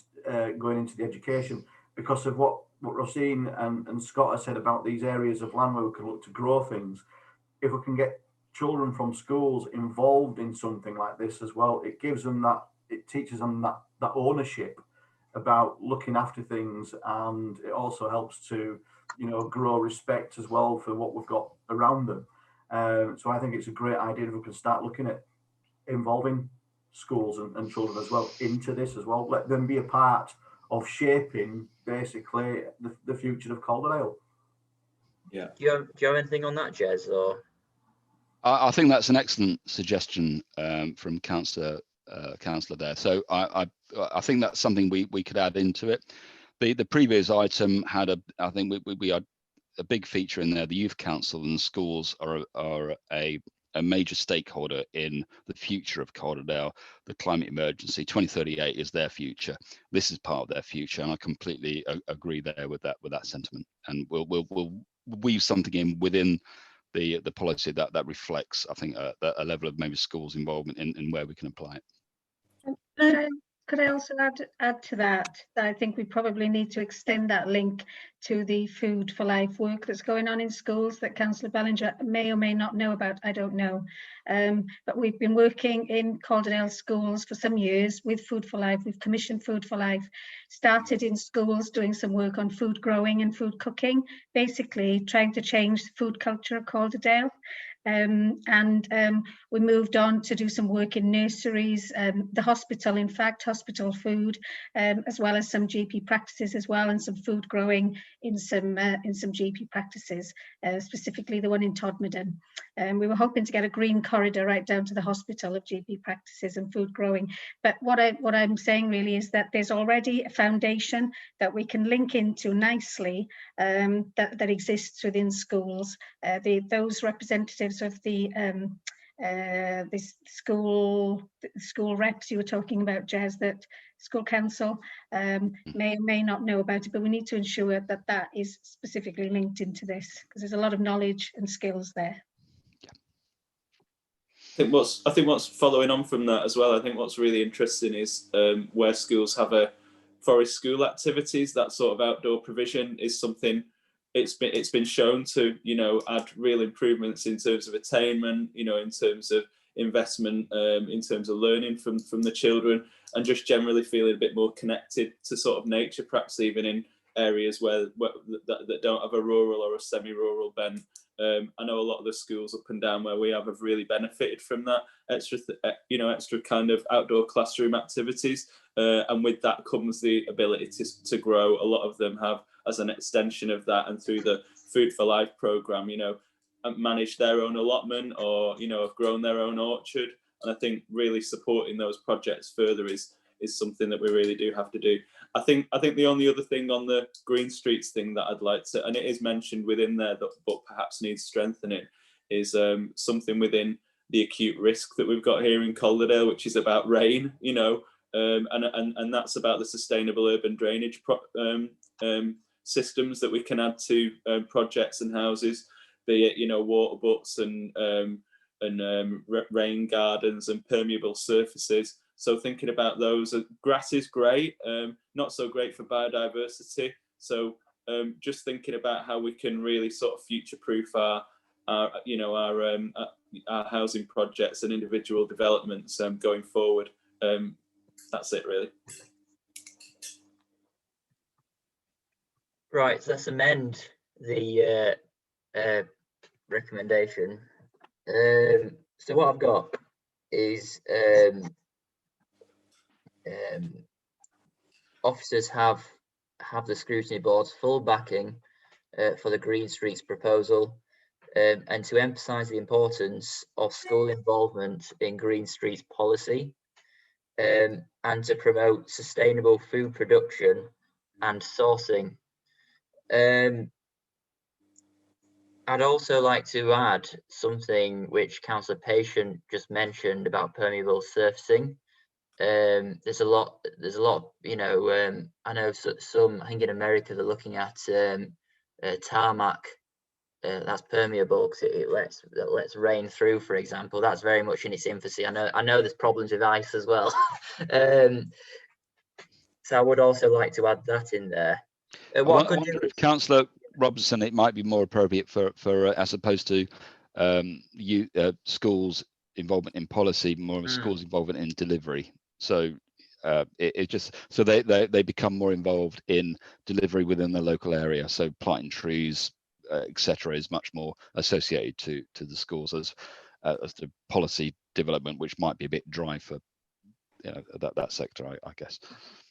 going into the education, because of what Rosine and Scott have said about these areas of land where we can look to grow things. If we can get children from schools involved in something like this as well, it gives them that, it teaches them that ownership about looking after things, and it also helps to, you know, grow respect as well for what we've got around them. So I think it's a great idea if we can start looking at involving schools and children as well into this as well. Let them be a part of shaping basically the future of Calderdale. Yeah. Do you have anything on that, Jez? Or I think that's an excellent suggestion from Councillor there. So I think that's something we could add into it. The previous item had I think we had a big feature in there. The youth council and schools are a major stakeholder in the future of Calderdale. The climate emergency 2038 is their future. This is part of their future, and I completely agree there with that sentiment. And we'll weave something in within the policy that reflects, I think, a level of maybe schools' involvement in where we can apply it. Could I also add to that I think we probably need to extend that link to the Food for Life work that's going on in schools that Councillor Ballinger may or may not know about, I don't know. But we've been working in Calderdale schools for some years with Food for Life. We've commissioned Food for Life, started in schools doing some work on food growing and food cooking, basically trying to change the food culture of Calderdale. We moved on to do some work in nurseries, the hospital, in fact, hospital food, as well as some GP practices as well, and some food growing in some GP practices, specifically the one in Todmorden. We were hoping to get a green corridor right down to the hospital of GP practices and food growing. But what I'm saying really is that there's already a foundation that we can link into nicely, that exists within schools. Those representatives of the school reps you were talking about, Jez, that school council may or may not know about it, but we need to ensure that that is specifically linked into this, because there's a lot of knowledge and skills there. I think what's following on from that as well, I think what's really interesting is where schools have a forest school activities, that sort of outdoor provision is something it's been shown to, you know, add real improvements in terms of attainment, you know, in terms of investment, in terms of learning from the children, and just generally feeling a bit more connected to sort of nature, perhaps even in areas that don't have a rural or a semi-rural bent. I know a lot of the schools up and down where we have really benefited from that extra kind of outdoor classroom activities, and with that comes the ability to grow. A lot of them have, as an extension of that, and through the Food for Life programme, you know, managed their own allotment, or, you know, have grown their own orchard. And I think really supporting those projects further is something that we really do have to do. I think the only other thing on the Green Streets thing that I'd like to, and it is mentioned within there, but perhaps needs strengthening, is something within the acute risk that we've got here in Calderdale, which is about rain, you know, and that's about the sustainable urban drainage systems that we can add to projects and houses, be it, you know, water butts and rain gardens and permeable surfaces. So thinking about those, grass is great, not so great for biodiversity. So just thinking about how we can really sort of future-proof our housing projects and individual developments going forward. That's it, really. right, so let's amend the recommendation. So what I've got is officers have the Scrutiny Board's full backing for the Green Streets proposal, and to emphasise the importance of school involvement in Green Streets policy, and to promote sustainable food production and sourcing. I'd also like to add something which Councillor Patient just mentioned about permeable surfacing. There's a lot, you know, I know some, I think in America they're looking at tarmac that's permeable because it lets rain through, for example. That's very much in its infancy. I know there's problems with ice as well. So I would also like to add that in there. I wonder if Councillor Robertson, it might be more appropriate for as opposed to schools involvement in policy, more of a schools involvement in delivery. So it just so they become more involved in delivery within the local area. So planting trees, etc., is much more associated to the schools as the policy development, which might be a bit dry for that sector, I guess.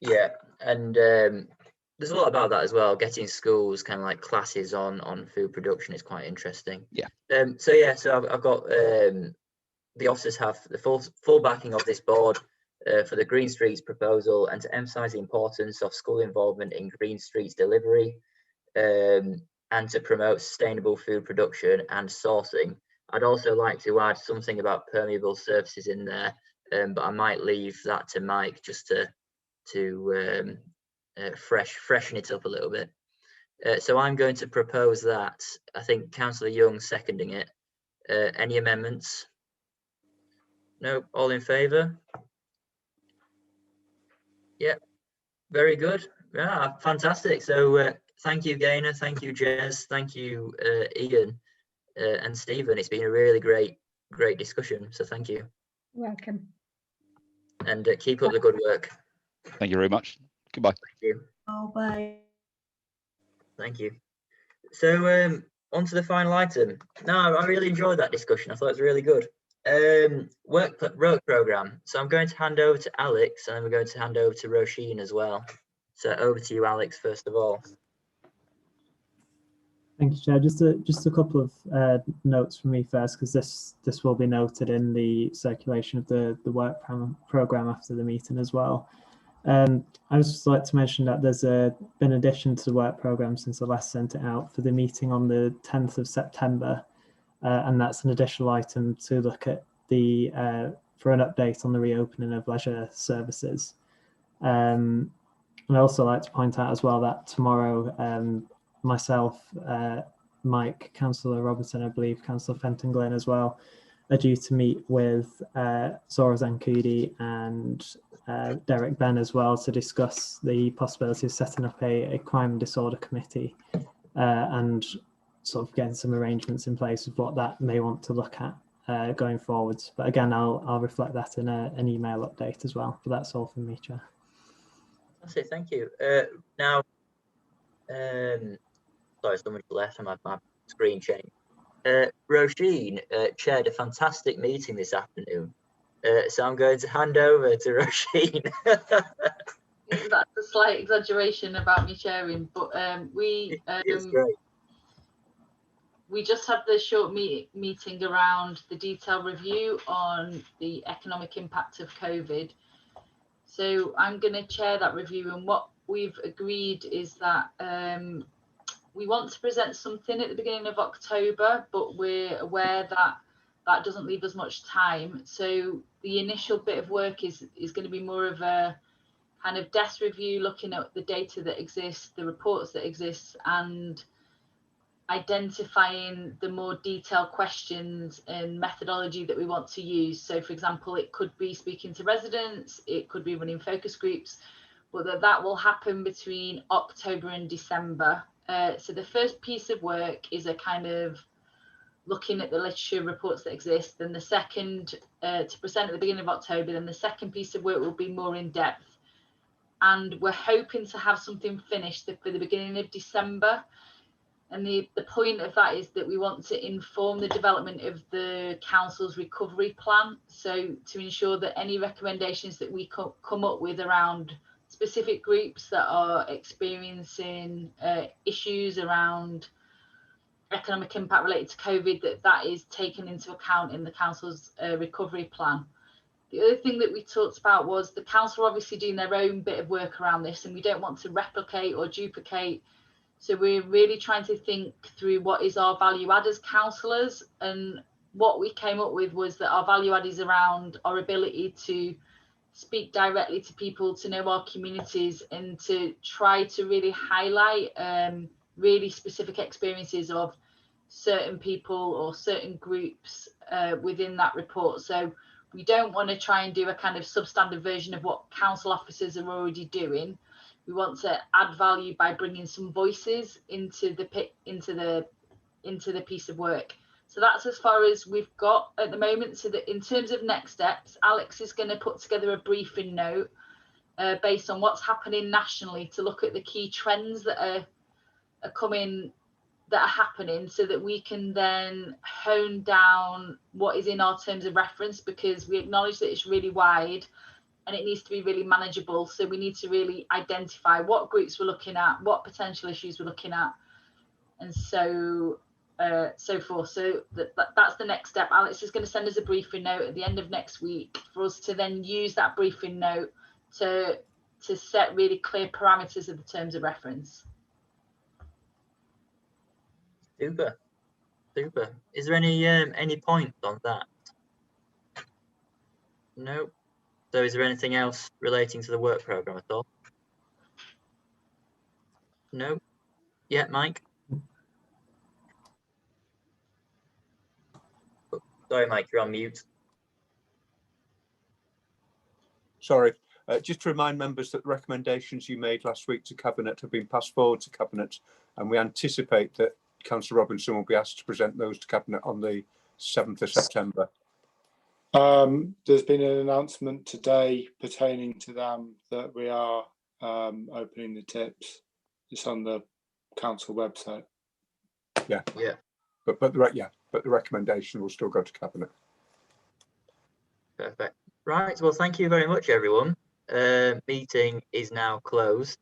Yeah, and there's a lot about that as well. Getting schools kind of like classes on food production is quite interesting. Yeah. So I've got the officers have the full backing of this board for the Green Streets proposal, and to emphasise the importance of school involvement in Green Streets delivery, and to promote sustainable food production and sourcing. I'd also like to add something about permeable surfaces in there, but I might leave that to Mike just to freshen it up a little bit. So I'm going to propose that. I think Councillor Young seconding it. Any amendments? No, all in favour? Yeah, very good. Yeah, fantastic. So thank you, Gaynor. Thank you, Jez. Thank you, Ian and Stephen. It's been a really great discussion. So thank you. Welcome. And keep up the good work. Thank you very much. Goodbye. Thank you. Oh, bye. Thank you. So on to the final item. No, I really enjoyed that discussion. I thought it was really good. Work programme. So I'm going to hand over to Alex, and then we're going to hand over to Roisin as well. So over to you, Alex, first of all. Thank you, Chair. Just a couple of notes from me first, because this will be noted in the circulation of the work programme after the meeting as well. I would just like to mention that there's been addition to the work programme since I last sent it out for the meeting on the 10th of September, and that's an additional item to look at for an update on the reopening of leisure services. And I'd also like to point out as well that tomorrow, myself, Mike, Councillor Robertson, I believe Councillor Fenton-Glynn as well, are due to meet with Zora Zankudi and Derek Benn as well to discuss the possibility of setting up a crime and disorder committee and sort of getting some arrangements in place of what that may want to look at going forwards. But again, I'll reflect that in an email update as well. But that's all from me, Chair. That's it. Thank you. Now, sorry, someone left on my screen change. Roisin chaired a fantastic meeting this afternoon, so I'm going to hand over to Roisin. That's a slight exaggeration about me chairing, but we just had the short meeting around the detailed review on the economic impact of COVID. So I'm going to chair that review, and what we've agreed is that we want to present something at the beginning of October, but we're aware that that doesn't leave us much time. So the initial bit of work is going to be more of a kind of desk review, looking at the data that exists, the reports that exist, and identifying the more detailed questions and methodology that we want to use. So for example, it could be speaking to residents, it could be running focus groups, but that will happen between October and December. So the first piece of work is a kind of looking at the literature reports that exist, and the second to present at the beginning of October, then the second piece of work will be more in depth. And we're hoping to have something finished for the beginning of December. And the point of that is that we want to inform the development of the council's recovery plan. So to ensure that any recommendations that we come up with around specific groups that are experiencing issues around economic impact related to COVID, that is taken into account in the council's recovery plan. The other thing that we talked about was the council are obviously doing their own bit of work around this, and we don't want to replicate or duplicate. So we're really trying to think through what is our value add as councillors, and what we came up with was that our value add is around our ability to speak directly to people, to know our communities, and to try to really highlight really specific experiences of certain people or certain groups within that report. So we don't want to try and do a kind of substandard version of what council officers are already doing. We want to add value by bringing some voices into the piece of work. So that's as far as we've got at the moment. So that in terms of next steps, Alex is going to put together a briefing note based on what's happening nationally to look at the key trends that are happening, so that we can then hone down what is in our terms of reference, because we acknowledge that it's really wide and it needs to be really manageable. So we need to really identify what groups we're looking at, what potential issues we're looking at, and so forth. So that's the next step. Alex is going to send us a briefing note at the end of next week for us to then use that briefing note to set really clear parameters of the terms of reference. Super. Is there any point on that? No. So is there anything else relating to the work programme at all? No. Yeah, Mike. Oh, sorry, Mike, you're on mute. Sorry. Just to remind members that the recommendations you made last week to Cabinet have been passed forward to Cabinet, and we anticipate that Councillor Robinson will be asked to present those to Cabinet on the 7th of September. There's been an announcement today pertaining to them that we are opening the tips. It's on the council website. Yeah. But the recommendation will still go to Cabinet. Perfect. Right. Well, thank you very much, everyone. Meeting is now closed.